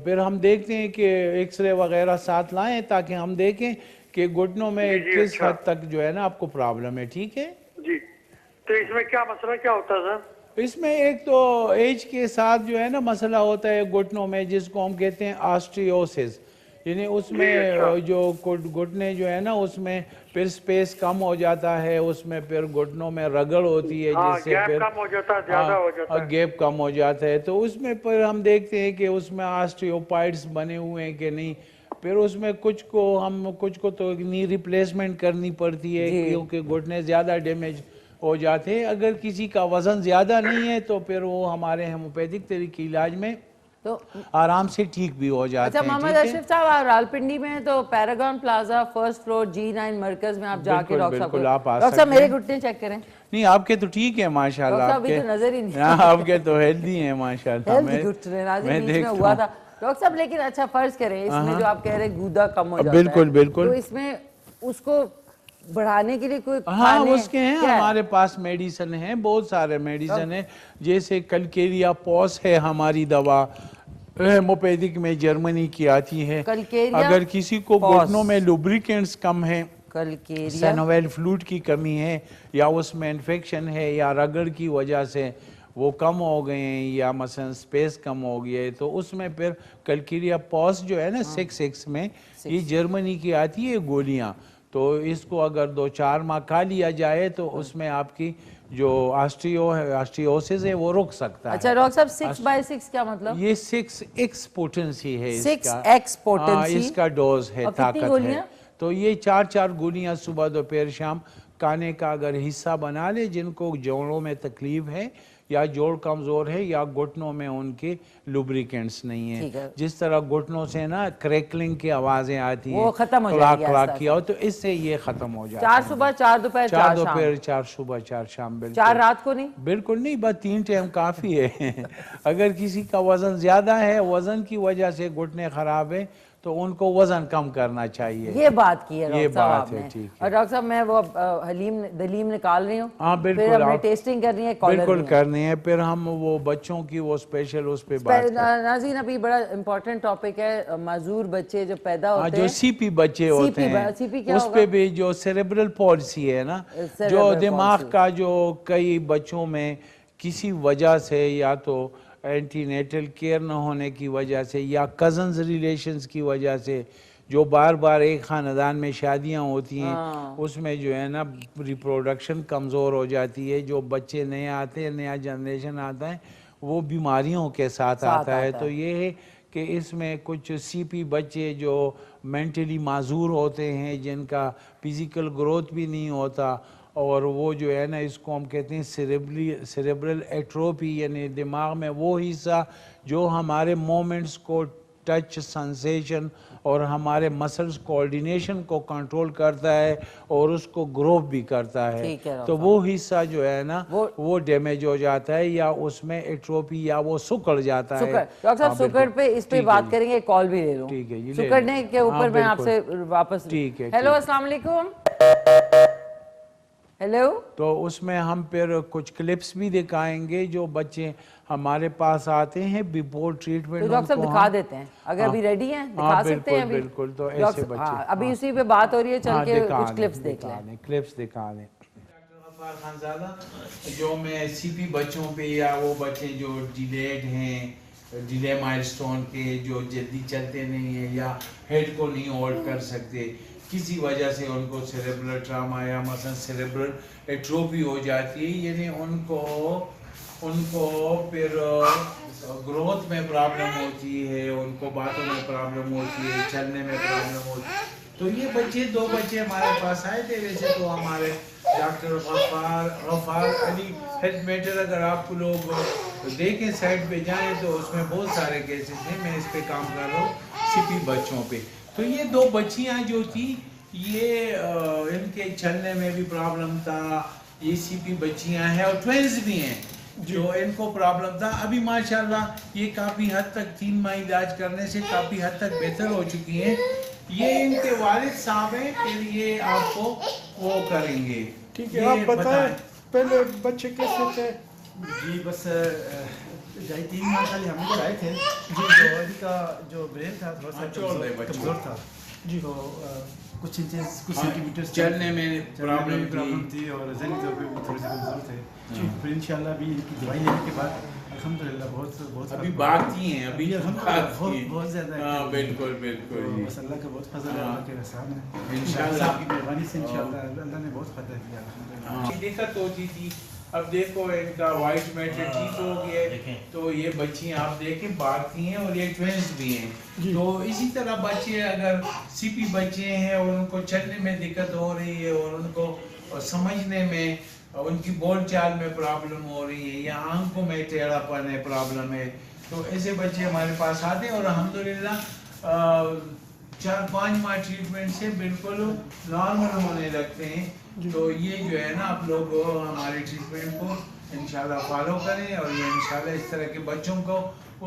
फिर हम देखते हैं कि एक्सरे वगैरह साथ लाएं ताकि हम देखें कि घुटनों में किस हद तक जो है ना आपको प्रॉब्लम है। ठीक है जी। तो इसमें क्या मसला क्या होता है सर? इसमें एक तो एज के साथ जो है ना मसला होता है घुटनों में, जिसको हम कहते हैं ऑस्टियोसिस, यानी उसमें जो घुटने जो है ना उसमें फिर स्पेस कम हो जाता है, उसमें फिर घुटनों में रगड़ होती है, जिससे फिर कम हो जाता है, ज्यादा हो जाता है, गैप कम हो जाता है। तो उसमें फिर हम देखते हैं कि उसमें ऑस्टियोपाइड्स बने हुए हैं कि नहीं। फिर उसमें कुछ को तो नी रिप्लेसमेंट करनी पड़ती है, क्योंकि घुटने ज़्यादा डैमेज हो जाते हैं। अगर किसी का वजन ज़्यादा नहीं है तो फिर वो हमारे होम्योपैथिक तरीके इलाज में तो आराम से ठीक भी हो जाते हैं। अच्छा मोहम्मद अशरफ साहब, रावलपिंडी में तो Paragon Plaza first floor G9 मरकज में आप जाके डॉक्टर साहब मेरे घुटने चेक करें। नहीं, आपके तो ठीक है माशाल्लाह, आपके तो नजर ही नहीं, आपके तो हेल्दी हैं माशाल्लाह। मैं देखता हुआ था डॉक्टर साहब। लेकिन अच्छा फर्ज करें इसमें जो आप कह रहे हैं गूदा कम हो जाता है, बिल्कुल बिल्कुल, तो इसमें उसको बढ़ाने के लिए कोई हाँ खाने उसके हैं, क्या है? हमारे पास मेडिसिन है, बहुत सारे मेडिसिन है, जैसे कलकेरिया पॉस है हमारी दवा, हेमोपैथिक में जर्मनी की आती है। कलकेरिया अगर किसी को पॉस। घुटनों में लुब्रिकेंट्स कम है, कलकेरिया सेनोवेल फ्लूइड की कमी है, या उसमें इन्फेक्शन है, या रगड़ की वजह से वो कम हो गए हैं, या मसलन स्पेस कम हो गई है, तो उसमें फिर कलकेरिया पॉस जो है ना 6 में, ये जर्मनी की आती है गोलियां, तो इसको अगर 2-4 माह खा लिया जाए तो उसमें आपकी जो ऑस्टियोसिस है वो रुक सकता है। अच्छा डॉक्टर साहब 6/6 क्या मतलब? ये 6x पोटेंसी है 6x potency? हाँ, इसका डोज है, और कितनी ताकत गोलियां? है। तो ये 4 गोलियां सुबह दोपहर शाम खाने का अगर हिस्सा बना ले, जिनको जोड़ों में तकलीफ है, या जोड़ कमजोर है, या घुटनों में उनके लुब्रिकेंट्स नहीं ठीक है, है। जिस तरह घुटनों से ना क्रैकलिंग की आवाजें आती वो हैं, खत्म हो क्लाक जाएगी क्लाक आस्ते किया हो, तो इससे ये खत्म हो जाता 4 है। सुबह 4 दोपहर 4 4 शाम, दोपहर 4 सुबह 4 शाम, बिल्कुल 4 रात को नहीं? बिल्कुल नहीं, बस 3 टाइम काफी है। अगर किसी का वजन ज्यादा है, वजन की वजह से घुटने खराब है, तो उनको वजन कम करना चाहिए। ये बात की है ये डॉक्टर साहब बात है, आपने। ठीक है। और डॉक्टर साहब मैं वो दलीम निकाल रही हूँ, हाँ बिल्कुल, फिर हमने आप टेस्टिंग करनी है, कॉलर बिल्कुल भी है। करनी है, फिर हम वो बच्चों की वो स्पेशल उस पे बात करें। नाज़रीन अभी बड़ा इम्पोर्टेंट टॉपिक है, माजूर बच्चे जो पैदा हाँ, होते जो हैं, सीपी बच्चे होते हैं, CP क्या उस होगा? पे भी जो सेरेब्रल पॉलिसी है ना, जो Cerebral दिमाग palsy। का जो कई बच्चों में किसी वजह से, या तो एंटीनेटल केयर न होने की वजह से, या कजन्स रिलेशंस की वजह से, जो बार बार एक खानदान में शादियां होती हैं, उसमें जो है ना रिप्रोडक्शन कमज़ोर हो जाती है, जो बच्चे नए आते हैं, नया जनरेशन आता है, वो बीमारियों के साथ आता है। तो ये है कि इसमें कुछ सीपी बच्चे जो मेंटली माजूर होते हैं, जिनका फिजिकल ग्रोथ भी नहीं होता, और वो जो है ना, इसको हम कहते हैं सेरेब्रल एट्रोफी, यानी दिमाग में वो हिस्सा जो हमारे मोमेंट्स को, टच सेंसेशन और हमारे मसल्स कोऑर्डिनेशन को कंट्रोल करता है, और उसको ग्रो भी करता है। तो वो हिस्सा जो है ना, वो डैमेज हो जाता है, या उसमें एट्रोफी, या वो सुकड़ जाता है। डॉक्टर साहब सुकड़ पे इस पे बात करेंगे, कॉल भी ले लूं। ठीक है, सुकड़ने के ऊपर मैं आपसे वापस। ठीक है। हेलो अस्सलाम वालेकुम। हेलो। तो उसमें हम फिर कुछ क्लिप्स भी दिखाएंगे, जो बच्चे हमारे पास आते हैं बिफोर ट्रीटमेंट। तो डॉक्टर साहब दिखा देते हैं, अगर अभी रेडी हैं दिखा सकते हैं अभी? बिल्कुल, तो ऐसे बच्चे अभी उसी पे बात हो रही है, चल के कुछ क्लिप्स देख लें। क्लिप्स दिखा दें। डॉक्टर खानजादा, जो मैं सीपी बच्चों पे, या वो बच्चे जो डिलेड हैं, डिले माइलस्टोन के, जो जल्दी चलते नहीं है, या हेड को नहीं होल्ड कर सकते, किसी वजह से उनको सेरेब्रल ट्रामा या मसलन सेरेब्रल एट्रोफी हो जाती है, यानी उनको फिर ग्रोथ में प्रॉब्लम होती है, उनको बातों में प्रॉब्लम होती है, चलने में प्रॉब्लम होती है। तो ये बच्चे 2 बच्चे हमारे पास आए थे। वैसे तो हमारे doctor Gaffar Ali health matter, अगर आप लोग देखें साइट पे जाएं, तो उसमें बहुत सारे केसेस हैं। मैं इस पे काम कर रहा हूँ सीपी बच्चों पे। तो ये 2 बच्चियाँ जो थी, ये इनके चलने में भी प्रॉब्लम था, ये सीपी बच्चियाँ हैं, और ट्विंस भी हैं, जो इनको प्रॉब्लम था। अभी माशाल्लाह ये काफ़ी हद तक 3 माह इलाज करने से काफ़ी हद तक बेहतर हो चुकी हैं। ये इनके वालिद साहब हैं, फिर ये आपको वो करेंगे। ठीक है, आप बताएं पहले बच्चे कैसे थे? जी बस 2.5-3 माह पहले हम इधर आए थे जी। तो इनका जो ब्रेन था थोड़ा सा कमजोर था जी। तो कुछ सेंटीमीटर चलने में प्रॉब्लम थी, और ज़हनी तौर पे भी थोड़े से कमजोर थे जी। फिर इंशाल्लाह भी इनकी दवाई लेने के बाद अल्हम्दुलिल्लाह बहुत अभी बाकी हैं, अभी बहुत ज़्यादा। हाँ बिल्कुल बिल्कुल, बस अल्लाह का बहुत फजल है, अल्लाह के एहसान है इंशाल्लाह की मेहरबानी से। इंशाल्लाह अल्लाह ने बहुत फायदा किया अल्हम्दुलिल्लाह। दिक्कत होती थी, अब देखो इनका वाइट मैटर ठीक हो गया है। तो ये बच्चियाँ आप देखें भागती हैं, और ये ट्विंस भी हैं। तो इसी तरह बच्चे अगर सीपी बच्चे हैं, और उनको चलने में दिक्कत हो रही है, और उनको समझने में, उनकी बोल चाल में प्रॉब्लम हो रही है, या आंखों में टेढ़ापन है, प्रॉब्लम है, तो ऐसे बच्चे हमारे पास आते हैं। और अल्हम्दुलिल्लाह 4-5 माह ट्रीटमेंट से बिल्कुल नॉर्मल होने लगते हैं। तो ये जो है ना, आप लोग हमारे ट्रीटमेंट को इंशाल्लाह फॉलो करें, और ये इंशाल्लाह इस तरह के बच्चों को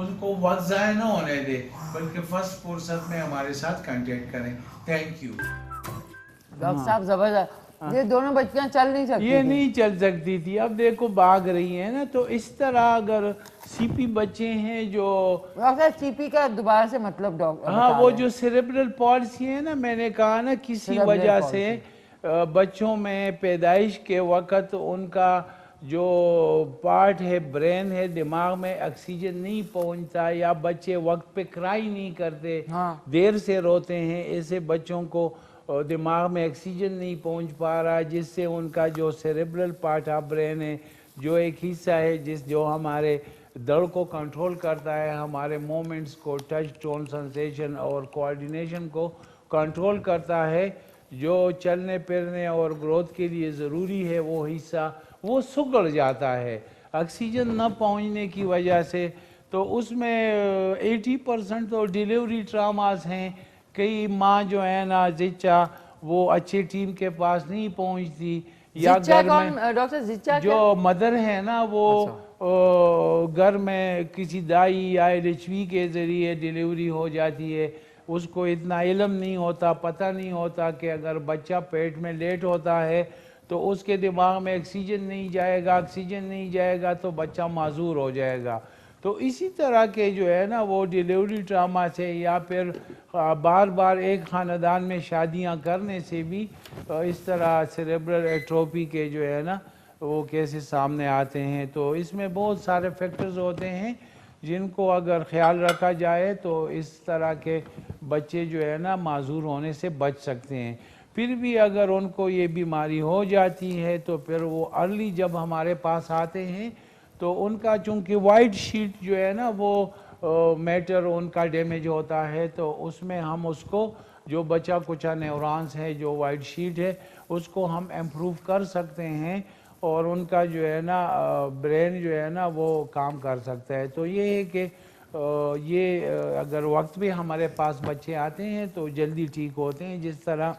उनको वक्त ज़ाया ना होने दे, बल्कि फर्स्ट फुर्सत में हमारे साथ कांटेक्ट करें। थैंक यू डॉक्टर साहब, जबरदस्त। ये दोनों बच्चियां चल नहीं सकती ये थी। नहीं चल सकती थी, अब देखो भाग रही है ना। तो इस तरह अगर सीपी बच्चे हैं जो डॉक्टर सीपी का दोबारा से मतलब डॉक्टर हाँ, वो जो सेरेब्रल पॉलिसी है ना, मैंने कहा ना किसी Cerebral वजह palsy। से बच्चों में पैदाइश के वक़्त उनका जो पार्ट है, ब्रेन है, दिमाग में ऑक्सीजन नहीं पहुंचता, या बच्चे वक्त पे क्राई नहीं करते, हाँ। देर से रोते हैं, ऐसे बच्चों को दिमाग में ऑक्सीजन नहीं पहुंच पा रहा, जिससे उनका जो सेरेब्रल पार्ट ऑफ ब्रेन है, जो एक हिस्सा है जो हमारे दर्द को कंट्रोल करता है, हमारे मोमेंट्स को, टच, टोन, सेंसेशन और कोऑर्डिनेशन को कंट्रोल करता है, जो चलने फिरने और ग्रोथ के लिए ज़रूरी है, वो हिस्सा वो सुगड़ जाता है ऑक्सीजन न पहुंचने की वजह से। तो उसमें 80% तो डिलीवरी ट्रामास हैं। कई माँ जो है ना जिच्चा, वो अच्छे टीम के पास नहीं पहुंचती, या जिच्चा घर कौन में डॉक्टर? जिच्चा जो मदर है ना, वो घर में किसी दाई या एलएचवी के ज़रिए डिलीवरी हो जाती है। उसको इतना इल्म नहीं होता, पता नहीं होता कि अगर बच्चा पेट में लेट होता है तो उसके दिमाग में ऑक्सीजन नहीं जाएगा, ऑक्सीजन नहीं जाएगा तो बच्चा माजूर हो जाएगा। तो इसी तरह के जो है ना वो डिलीवरी ट्रामा से, या फिर बार बार एक ख़ानदान में शादियां करने से भी इस तरह सेरेब्रल एट्रोफी के जो है ना वो केसेस सामने आते हैं। तो इसमें बहुत सारे फैक्टर्स होते हैं जिनको अगर ख्याल रखा जाए तो इस तरह के बच्चे जो है ना माजूर होने से बच सकते हैं। फिर भी अगर उनको ये बीमारी हो जाती है तो फिर वो अर्ली जब हमारे पास आते हैं तो उनका चूँकि वाइट शीट जो है ना वो मैटर उनका डैमेज होता है, तो उसमें हम उसको जो बचा कुचा न्यूरॉन्स है, जो वाइट शीट है, उसको हम इम्प्रूव कर सकते हैं और उनका जो है ना ब्रेन जो है ना वो काम कर सकता है। तो ये है कि ये अगर वक्त पे हमारे पास बच्चे आते हैं तो जल्दी ठीक होते हैं। जिस तरह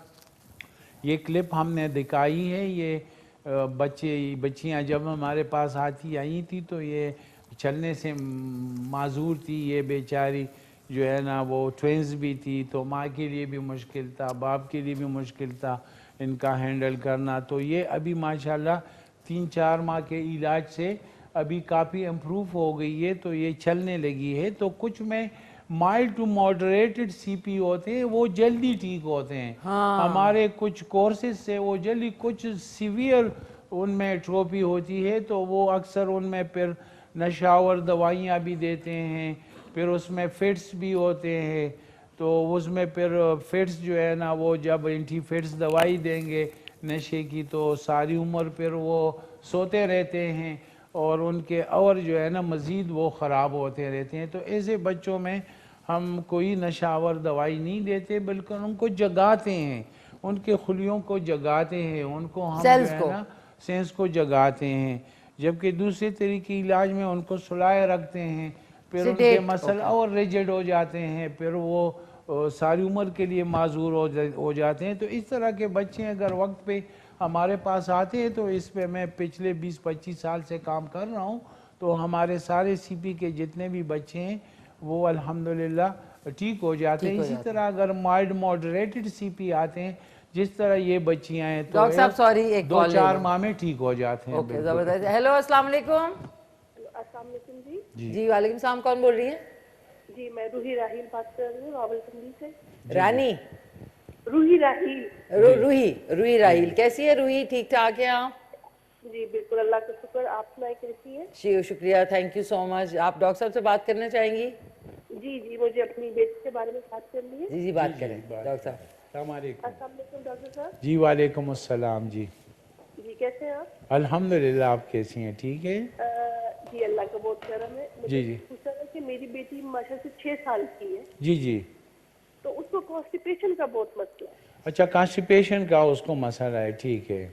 ये क्लिप हमने दिखाई है, ये बच्चियाँ जब हमारे पास आई थी तो ये चलने से माजूर थी, ये बेचारी जो है ना वो ट्विंस भी थी, तो माँ के लिए भी मुश्किल था, बाप के लिए भी मुश्किल था इनका हैंडल करना। तो ये अभी माशाल्लाह 3-4 माह के इलाज से अभी काफ़ी इम्प्रूव हो गई है, तो ये चलने लगी है। तो कुछ में माइल्ड टू मॉडरेटेड सीपी होते हैं, वो जल्दी ठीक होते हैं। हाँ। हमारे कुछ कोर्सेज से वो जल्दी, कुछ सीवियर उनमें एट्रोफी होती है तो वो अक्सर उनमें फिर नशावर दवाइयाँ भी देते हैं, फिर उसमें फिट्स भी होते हैं। तो उसमें फिर फिट्स जो है ना वो जब एंटी फिट्स दवाई देंगे नशे की तो सारी उम्र फिर वो सोते रहते हैं और उनके और जो है ना मज़ीद वो ख़राब होते रहते हैं। तो ऐसे बच्चों में हम कोई नशावर दवाई नहीं देते, बल्कि उनको जगाते हैं, उनके खुलियों को जगाते हैं, उनको हम जो है ना सेंस को जगाते हैं। जबकि दूसरे तरीके इलाज में उनको सुलाए रखते हैं, फिर उनके मसल और रिजिड हो जाते हैं, फिर वो सारी उम्र के लिए माजूर हो जाते हैं। तो इस तरह के बच्चे अगर वक्त पे हमारे पास आते हैं, तो इस पे मैं पिछले 20-25 साल से काम कर रहा हूँ, तो हमारे सारे सीपी के जितने भी बच्चे हैं वो अल्हम्दुलिल्लाह ठीक हो जाते हैं। इसी तरह अगर माइल्ड मॉडरेटेड सीपी आते हैं जिस तरह ये बच्चियां हैं तो डॉक्टर साहब सॉरी, एक 2-4 माह में ठीक हो जाते हैं। ओके, जबरदस्त। हेलो, अस्सलाम वालेकुम। अस्सलाम वालेकुम जी। जी वालेकुम सलाम। कौन बोल रही है? जी मैं रूही राहील बात कर रही हूँ रावलपिंडी से। रानी रूही राहील। रूही राहील। कैसी है रूही? ठीक ठाक है आप? जी बिल्कुल, अल्लाह का शुक्र। आप सुनाए कैसी है? शुक्रिया, थैंक यू सो मच। आप डॉक्टर साहब से बात करना चाहेंगी? जी मुझे अपनी बेटी के बारे में बात करनी है। जी बात करें डॉक्टर साहब। अस्सलाम वालेकुम डॉक्टर साहब। जी वालेकुम अस्सलाम। जी कैसे हैं आप? अल्हम्दुलिल्लाह, आप कैसी हैं? ठीक है जी, अल्लाह का बहुत करम है। जी। पूछा है कि मेरी बेटी माशा से 6 साल की है। जी। तो उसको कॉन्स्टिपेशन का बहुत मसला है। अच्छा, कॉन्स्टिपेशन का उसको मसला है, ठीक है।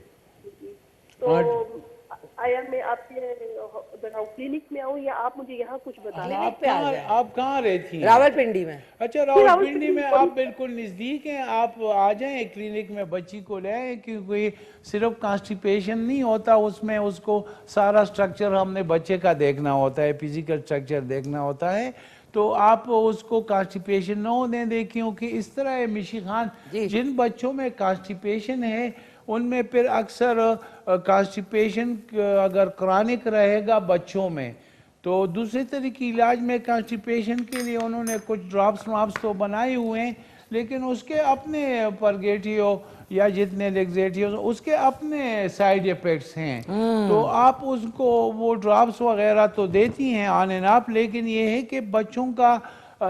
तो आया मैं आपके क्लिनिक में आऊँ या आप मुझे यहाँ कुछ बता दें? आप कहाँ रहती हैं? रावलपिंडी में। अच्छा, रावलपिंडी में आप बिल्कुल नज़दीक हैं, आप आ जाएं क्लिनिक में, बच्ची को ले आएँ, क्योंकि सिर्फ कॉन्स्टिपेशन नहीं होता उसमें, उसको सारा स्ट्रक्चर हमने बच्चे का देखना होता है, फिजिकल स्ट्रक्चर देखना होता है। तो आप उसको कॉन्स्टिपेशन न होने दें, क्योंकि इस तरह है मिशी खान, जिन बच्चों में कॉन्स्टिपेशन है उनमें फिर अक्सर कॉन्स्टिपेशन अगर क्रॉनिक रहेगा बच्चों में, तो दूसरे तरह की इलाज में कॉन्स्टिपेशन के लिए उन्होंने कुछ ड्रॉप्स व्रॉप्स तो बनाए हुए हैं, लेकिन उसके अपने परगेटिव या जितने लेग्जेटिव उसके अपने साइड इफेक्ट्स हैं। तो आप उसको वो ड्रॉप्स वगैरह तो देती हैं ऑन एंड ऑफ, लेकिन ये है कि बच्चों का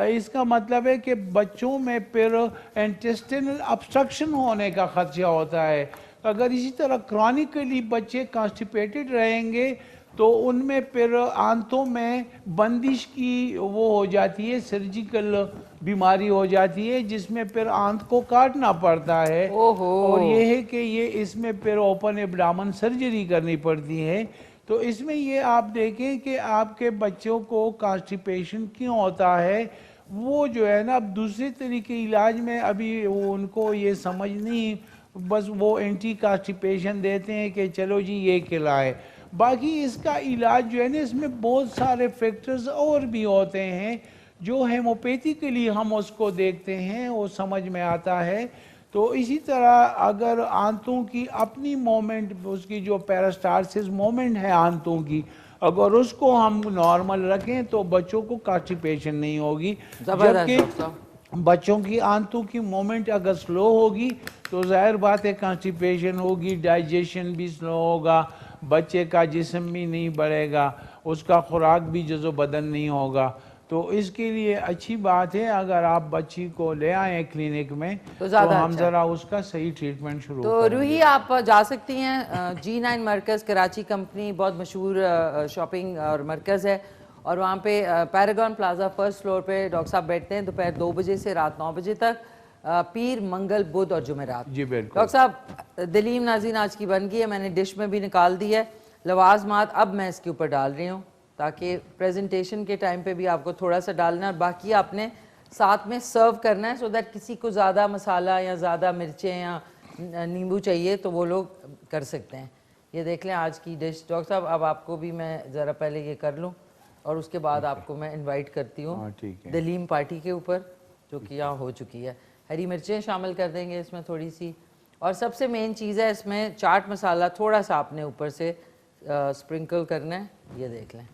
इसका मतलब है कि बच्चों में फिर इंटेस्टिनल ऑब्स्ट्रक्शन होने का खदशा होता है। अगर इसी तरह क्रॉनिकली बच्चे कॉन्स्टिपेटेड रहेंगे तो उनमें फिर आंतों में बंदिश की वो हो जाती है, सर्जिकल बीमारी हो जाती है, जिसमें फिर आंत को काटना पड़ता है। और ये है कि ये इसमें फिर ओपन एब्डामन सर्जरी करनी पड़ती है। तो इसमें ये आप देखें कि आपके बच्चों को कॉन्स्टिपेशन क्यों होता है, वो जो है ना अब दूसरे तरीके इलाज में अभी वो उनको ये समझ नहीं, बस वो एंटी कॉन्स्टिपेशन देते हैं कि चलो जी ये खिलाए। बाकी इसका इलाज जो है ना इसमें बहुत सारे फैक्टर्स और भी होते हैं जो हेमोपैथिकली हम उसको देखते हैं, वो समझ में आता है। तो इसी तरह अगर आंतों की अपनी मोमेंट, उसकी जो पेरिस्टालसिस मोमेंट है आंतों की, अगर उसको हम नॉर्मल रखें तो बच्चों को कॉन्स्टिपेशन नहीं होगी। जबकि बच्चों की आंतों की मोमेंट अगर स्लो होगी तो जाहिर बात है कॉन्स्टिपेशन होगी, डाइजेशन भी स्लो होगा, बच्चे का जिस्म भी नहीं बढ़ेगा, उसका खुराक भी जज़ो बदन नहीं होगा। तो इसके लिए अच्छी बात है अगर आप बच्ची को ले आए क्लिनिक में तो हम ज़रा उसका सही ट्रीटमेंट शुरू तो रूही आप जा सकती हैं G9 मरकज़, कराची कंपनी बहुत मशहूर शॉपिंग और मरकज़ है, और वहाँ पे पैरागॉन प्लाजा फर्स्ट फ्लोर पे डॉक्टर साहब बैठते हैं दोपहर 2 बजे से रात 9 बजे तक, पीर, मंगल, बुध और जुमेरात। जी बिल्कुल। डॉक्टर साहब दलीम नाज़रीन आज की बन गई है, मैंने डिश में भी निकाल दी है लवाजमात, अब मैं इसके ऊपर डाल रही हूँ ताकि प्रेजेंटेशन के टाइम पे भी आपको थोड़ा सा डालना है, बाकी आपने साथ में सर्व करना है, सो दैट किसी को ज़्यादा मसाला या ज़्यादा मिर्चें या नींबू चाहिए तो वो लोग कर सकते हैं। ये देख लें आज की डिश। डॉक्टर साहब अब आपको भी मैं ज़रा पहले ये कर लूँ और उसके बाद आपको मैं इनवाइट करती हूँ दलीम पार्टी के ऊपर जो कि यहाँ हो चुकी है। हरी मिर्चें शामिल कर देंगे इसमें थोड़ी सी, और सबसे मेन चीज़ है इसमें चाट मसाला थोड़ा सा आपने ऊपर से स्प्रिंकल करना है। ये देख लें,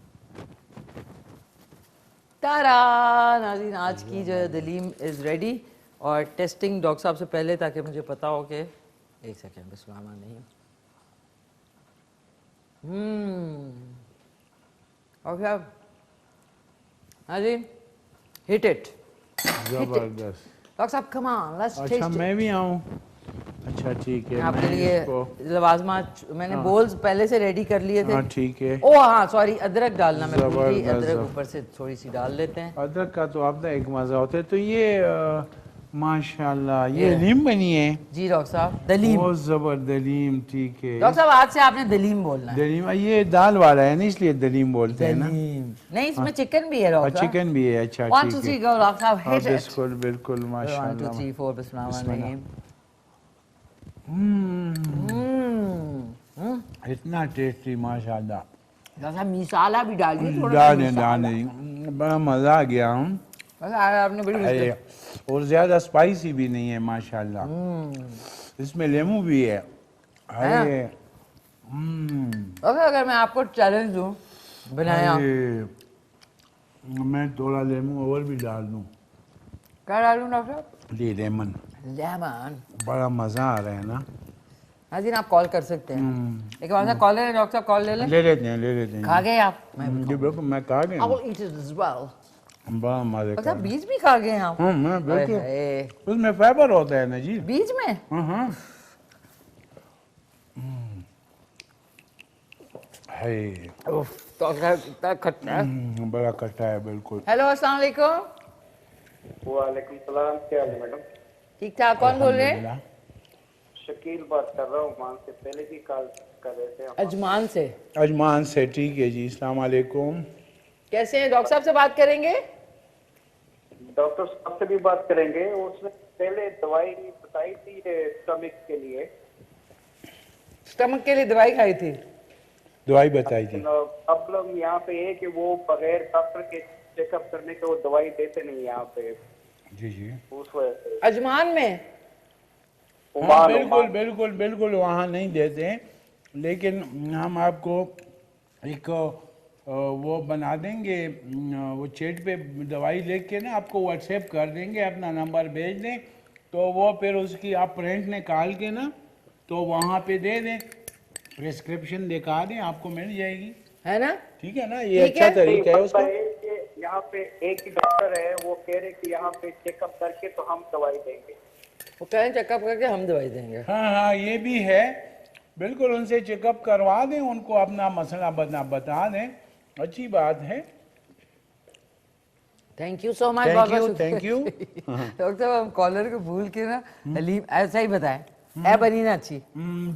तारा नाज़रीन आज की जो है दलीम इज़ रेडी। और टेस्टिंग डॉक्टर साहब से पहले ताकि मुझे पता हो कि एक सेकेंड बिस्मिल्लाह नहीं ओके हाँ जी, हिट इट जबरदस्त। डॉक्टर साहब कम ऑन लेट्स टेस्ट। अच्छा मैं भी आऊँ? अच्छा ठीक है, आपके लिए लवाजमात मैंने बोल्स पहले से रेडी कर लिए थे। हाँ ठीक है। ओ हाँ सॉरी, अदरक डालना मैं भूल गई, अदरक ऊपर से थोड़ी सी डाल लेते हैं। अदरक का तो आपका एक मजा होता है। तो ये माशाल्लाह ये दलीम बनी है। जी डॉक्टर साहब, दलीम बहुत जबर दलीम, ठीक है डॉक्टर साहब आज से आपने दलीम बोलना है। दलीम ये दाल वाला है ना इसलिए दलीम बोलते हैं ना। नहीं इसमें चिकन भी है डॉक्टर साहब। चिकन भी है, अच्छा 1 2 3 गो डॉक्टर साहब, हिट इट। बिल्कुल बिल्कुल माशाल्लाह। 1 2 3 4 बिस्मिल्लाह। इतना टेस्टी माशाल्लाह। डॉक्टर साहब मिसाला भी डालिए थोड़ा। डालने बड़ा मजा आ गया। आपने बड़ी और ज्यादा स्पाइसी भी नहीं है माशाल्लाह। इसमें लेमू भी है। अगर मैं आपको चैलेंज दूं बनाया, मैं थोड़ा लेमू और भी डाल दूं। क्या डालूं डॉक्टर साहब? लेमन। लेमन बड़ा मजा आ रहा है ना। नाज़रीन आप कॉल कर सकते हैं। एक बार कॉल ले डॉक्टर साहब, कॉल ले लें। ले लेते हैं। खा गए आप? जी बिल्कुल मैं खा गया। I will eat it as well। बड़ा मजे का। अच्छा बीज भी खा गए आप? मैं बिल्कुल। उसमें फाइबर होता है ना जी बीज में। है इतना खट्टा है। बड़ा खट्टा है बिल्कुल। हेलो अस्सलाम वालेकुम। वालेकुम सलाम, क्या हाल है मैडम? ठीक ठाक, कौन बोल रहे हैं? शकील बात कर रहा हूँ, मान से पहले भी कॉल कर रहे थे। अजमान से। अजमान से, ठीक है जी। अस्सलाम वालेकुम। कैसे हैं? डॉक्टर साहब से बात करेंगे? डॉक्टर साहब से भी बात करेंगे। उसने पहले दवाई बताई थी स्टमक के लिए। स्टमक के लिए दवाई खाई थी? दवाई बताई थी। प्रॉब्लम यहाँ पे है कि वो बगैर डॉक्टर के चेकअप करने के वो दवाई देते नहीं यहाँ पे। जी जी। उस वजह से अजमान में हाँ बिल्कुल बिल्कुल बिल्कुल वहाँ नहीं देते हैं, लेकिन हम आपको एक वो बना देंगे, वो चैट पे दवाई लिख के ना आपको व्हाट्सएप कर देंगे, अपना नंबर भेज दें तो वो फिर उसकी आप प्रिंट निकाल के ना तो वहाँ पे दे दें, प्रिस्क्रिप्शन दिखा दें, आपको मिल जाएगी, है ना? ठीक है ना? ये अच्छा तरीका है उसका। यहाँ पे एक ही डॉक्टर है, वो कह रहे कि यहाँ पे चेकअप करके तो हम दवाई देंगे। वो कहें चेकअप करके हम दवाई देंगे। हाँ हाँ ये भी है, बिल्कुल उनसे चेकअप करवा दें, उनको अपना मसला बता दें, अच्छी बात है। Thank you so much. Thank you. Doctor साहब हम कॉलर को भूल के ना हलीम ऐसा ही बताएं, है बनी ना अच्छी?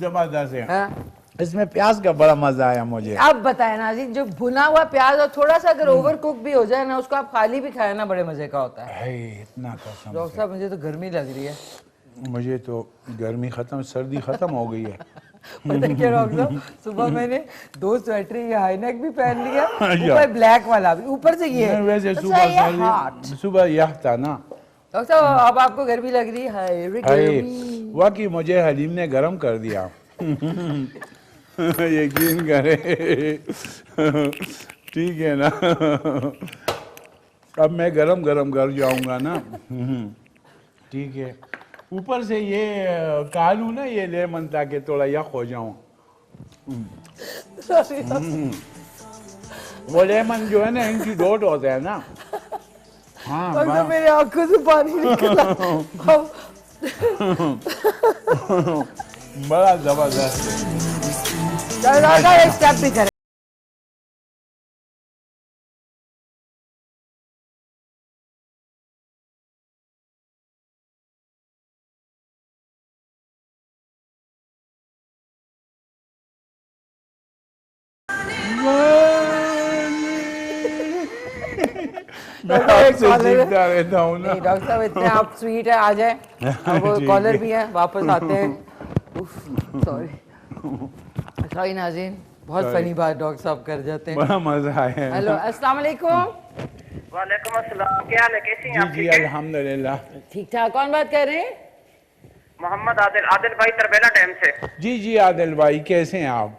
जबरदस्त है। हाँ? इसमें प्याज का बड़ा मजा आया मुझे। अब बताएं नाज़रीन, जो भुना हुआ प्याज और थोड़ा सा अगर ओवर कुक भी हो जाए ना, उसको आप खाली भी खाए ना, बड़े मजे का होता है। इतना कसम। डॉक्टर साहब मुझे तो गर्मी लग रही है। मुझे तो गर्मी खत्म, सर्दी खत्म हो गई है। पता है क्या डॉक्टर साहब, सुबह मैंने 2 स्वेटर, ये हाईनेक भी पहन लिया, ऊपर ब्लैक वाला भी, ऊपर से ये वैसे सुबह यह था ना। डॉक्टर साहब अब आपको गर्मी लग रही है? वाकई मुझे हलीम ने गर्म कर दिया। यकीन करे। ठीक है ना? अब मैं गरम गरम कर जाऊंगा ना। ठीक है, ऊपर से ये कालू ना ये लेमन ताकि थोड़ा यख हो जाऊं। वो लेमन जो है ना एंटीडोट होता है ना। हाँ डॉक्टर मेरे आंखों से पानी निकला। बड़ा जबरदस्त। एक स्टेप भी करें। सीखता रहता हूँ ना। डॉक्टर साहब इतने आप स्वीट है, आ जाए। अब वो कॉलर भी है, वापस आते हैं। सॉरी नाज़रीन, बहुत फनी बात डॉक्टर साहब कर जाते हैं। बड़ा मजा आया। हेलो, अस्सलाम वालेकुम। वालेकुम अस्सलाम, क्या हाल है, कैसी हैं आप? जी अल्हम्दुलिल्लाह ठीक ठाक। कौन बात कर रहे हैं? मोहम्मद आदिल, आदिल भाई तरबेला डैम से। जी आदिल भाई, कैसे हैं आप?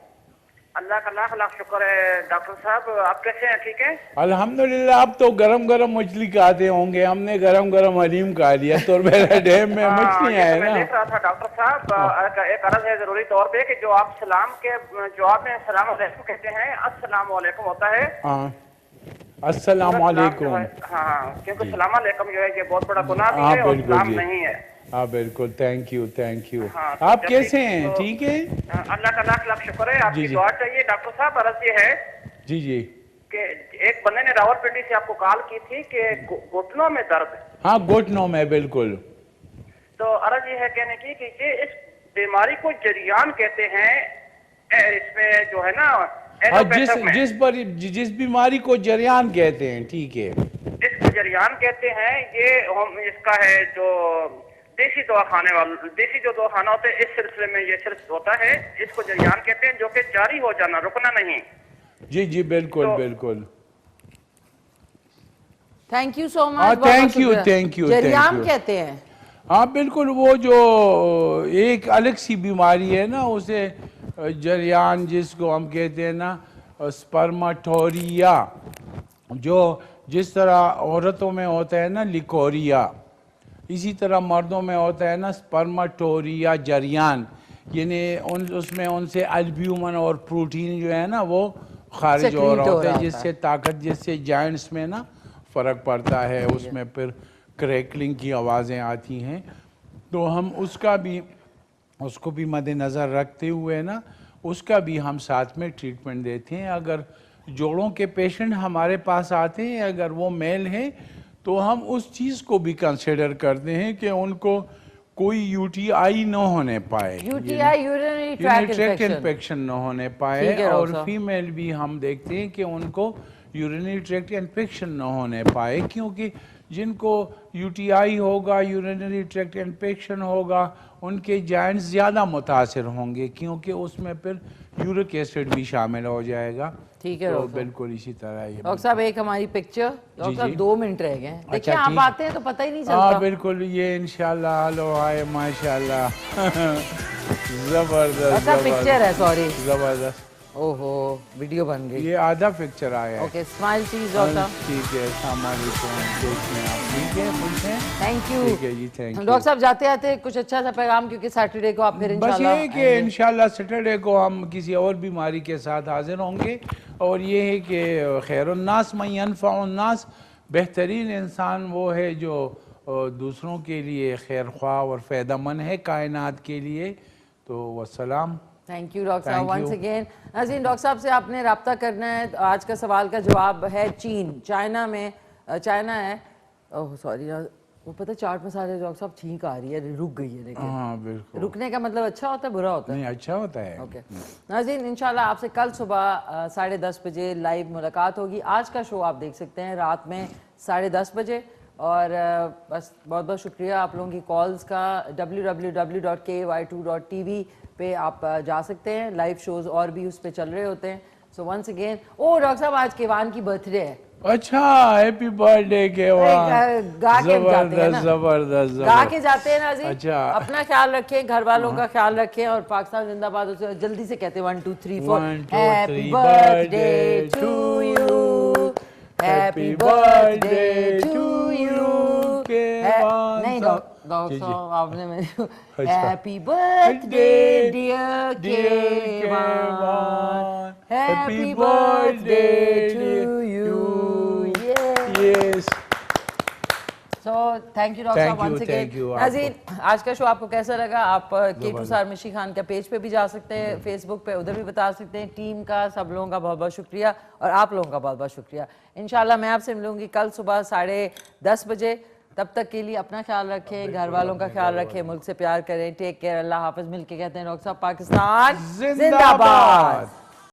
अल्लाह का लाख लाख शुक्र है। डॉक्टर साहब आप कैसे हैं, ठीक है? अल्हम्दुलिल्लाह। आप तो गरम गरम मछली खाते होंगे, हमने गरम गरम हलीम खा लिया। तरबेला डैम में मछलियाँ है ना। मैं देख रहा था डॉक्टर साहब, एक अर्ज है जरूरी तौर पे कि जो आप सलाम के जवाब में सलाम अलैकुम कहते हैं, अस्सलाम वालेकुम होता है। अस्सलाम वालेकुम। हाँ, क्योंकि सलाम अलैकुम जो है ये बहुत बड़ा गुनाह भी है और सलाम नहीं है। हाँ बिल्कुल, थैंक यू। हाँ, आप कैसे हैं? तो, ठीक है, अल्लाह का लाख लाख शुक्र है। आपकी दुआ चाहिए डॉक्टर साहब। अर्ज ये है जी कि एक बंदे ने रावलपिंडी से आपको कॉल की थी कि घुटनों में दर्द। हाँ घुटनों में, बिल्कुल। तो अर्ज ये है कहने की कि ये इस बीमारी को जरियान कहते हैं, इसमें जो है ना जिस बीमारी को जरियान कहते हैं, ठीक है, इसको जरियान कहते हैं। ये इसका है जो देसी दवाखाने वाला, देसी जो दवाखाना होते हैं इस सिलसिले में ये सिर्फ होता है, इसको जरियान कहते हैं, जो कि जारी हो जाना, रुकना नहीं। जी बिल्कुल बिल्कुल। Thank you so much. Thank you. Zaryan कहते हैं? हाँ बिल्कुल, वो जो एक अलग सी बीमारी है ना, उसे जरियान जिसको हम कहते हैं ना, स्पर्माटोरिया, जो जिस तरह औरतों में होता है ना लिकोरिया, इसी तरह मर्दों में होता है ना स्पर्माटोरिया जरियान। यानी उसमें उनसे अल्ब्यूमिन और प्रोटीन जो है ना वो खारिज हो रहा होता है, जिससे ताकत, जिससे जॉइंट्स में ना फ़र्क पड़ता है, उसमें फिर क्रैकलिंग की आवाज़ें आती हैं। तो हम उसको भी मद्देनज़र रखते हुए ना उसका भी हम साथ में ट्रीटमेंट देते हैं। अगर जोड़ों के पेशेंट हमारे पास आते हैं, अगर वो मेल हैं, तो हम उस चीज़ को भी कंसिडर करते हैं कि उनको कोई यूटीआई न होने पाए, यूरिनरी ट्रैक्ट इन्फेक्शन न होने पाए। और फीमेल भी हम देखते हैं कि उनको यूरिनरी ट्रैक्ट इन्फेक्शन ना होने पाए, क्योंकि जिनको यूटीआई होगा, यूरिनरी ट्रैक्ट इन्फेक्शन होगा, उनके जॉइंट्स ज़्यादा मुतासर होंगे, क्योंकि उसमें फिर यूरिक एसिड भी शामिल हो जाएगा। ठीक है तो डॉक्टर साहब। बिल्कुल इसी तरह ये डॉक्टर साहब एक हमारी पिक्चर, डॉक्टर साहब जी। 2 मिनट रह गए हैं। देखिए अच्छा, आप ठीक। आते हैं तो पता ही नहीं हाँ चलता। बिल्कुल, ये इंशाल्लाह हेलो हाय माशाल्लाह जबरदस्त अच्छा पिक्चर है, सॉरी। जबरदस्त। ओहो वीडियो बन गई। ये आधा पिक्चर आया है। ओके स्माइल प्लीज डॉक्टर साहब। ठीक है, अस्सलाम वालेकुम, देखते हैं आप, ठीक है, पूछें। Thank you. ठीक है जी, थैंक यू। डॉक्टर साहब जाते आते कुछ अच्छा सा पैगाम, क्योंकि सैटरडे को आप फिर बस इंशाल्लाह ये कि आएंगे। इंशाल्लाह सैटरडे को हम किसी और बीमारी के साथ हाजिर होंगे, और ये है कि खैरुन्नास मन यनफ़उन्नास, बेहतरीन इंसान वो है जो दूसरों के लिए खैर ख्वाह और फ़ायदेमंद है कायनात के लिए। तो वस्सलाम। थैंक यू डॉक्टर साहब Thank वंस you. अगेन। नाज़रीन डॉक्टर साहब से आपने रब्ता करना है। तो आज का सवाल का जवाब है चीन। चाइना में चाइना है, ओह सॉरी, वो पता चाट मसाले डॉक्टर साहब छींक आ रही है, रुक गई है लेकिन। हाँ बिल्कुल। रुकने का मतलब अच्छा होता है बुरा होता है? नहीं, अच्छा होता है। ओके नाज़रीन, इंशाल्लाह आपसे कल सुबह 10:30 बजे लाइव मुलाकात होगी। आज का शो आप देख सकते हैं रात में 10:30 बजे। और बस बहुत बहुत शुक्रिया आप लोगों की कॉल्स का। www.ky2.tv पे आप जा सकते हैं, लाइव शोज और भी उस पे चल रहे होते हैं। सो वंस अगेन, ओ डॉक्टर साहब आज केवान की बर्थडे है। अच्छा, हैप्पी बर्थडे केवान। गा के जाते हैं ना, जबरदस्त गा के जाते हैं नाज़रीन। अच्छा। अपना ख्याल रखें, घर वालों का ख्याल रखें, और पाकिस्तान जिंदाबाद। उसे जल्दी से कहते हैं 1 2 3 4 1 2 happy 3 birthday to you, happy birthday to you. नहीं डॉक्टर साहब आपने मेरे happy birthday dear Kevan, happy birthday to you. Yes. So thank you doctor साहब Thank you, once thank you again. आपको। नाज़रीन आज का शो आपको कैसा लगा? आप K2 सारमिशी खान का पेज पे भी जा सकते हैं, फेसबुक पे, उधर भी बता सकते हैं। टीम का, सब लोगों का बहुत बहुत शुक्रिया, और आप लोगों का बहुत बहुत शुक्रिया। इंशाल्लाह मैं आपसे मिलूंगी कल सुबह 10:30 बजे। तब तक के लिए अपना ख्याल रखें, घर वालों का ख्याल रखें, मुल्क से प्यार करें। टेक केयर, अल्लाह हाफिज। मिलके कहते हैं डॉक्टर साहब पाकिस्तान जिंदाबाद।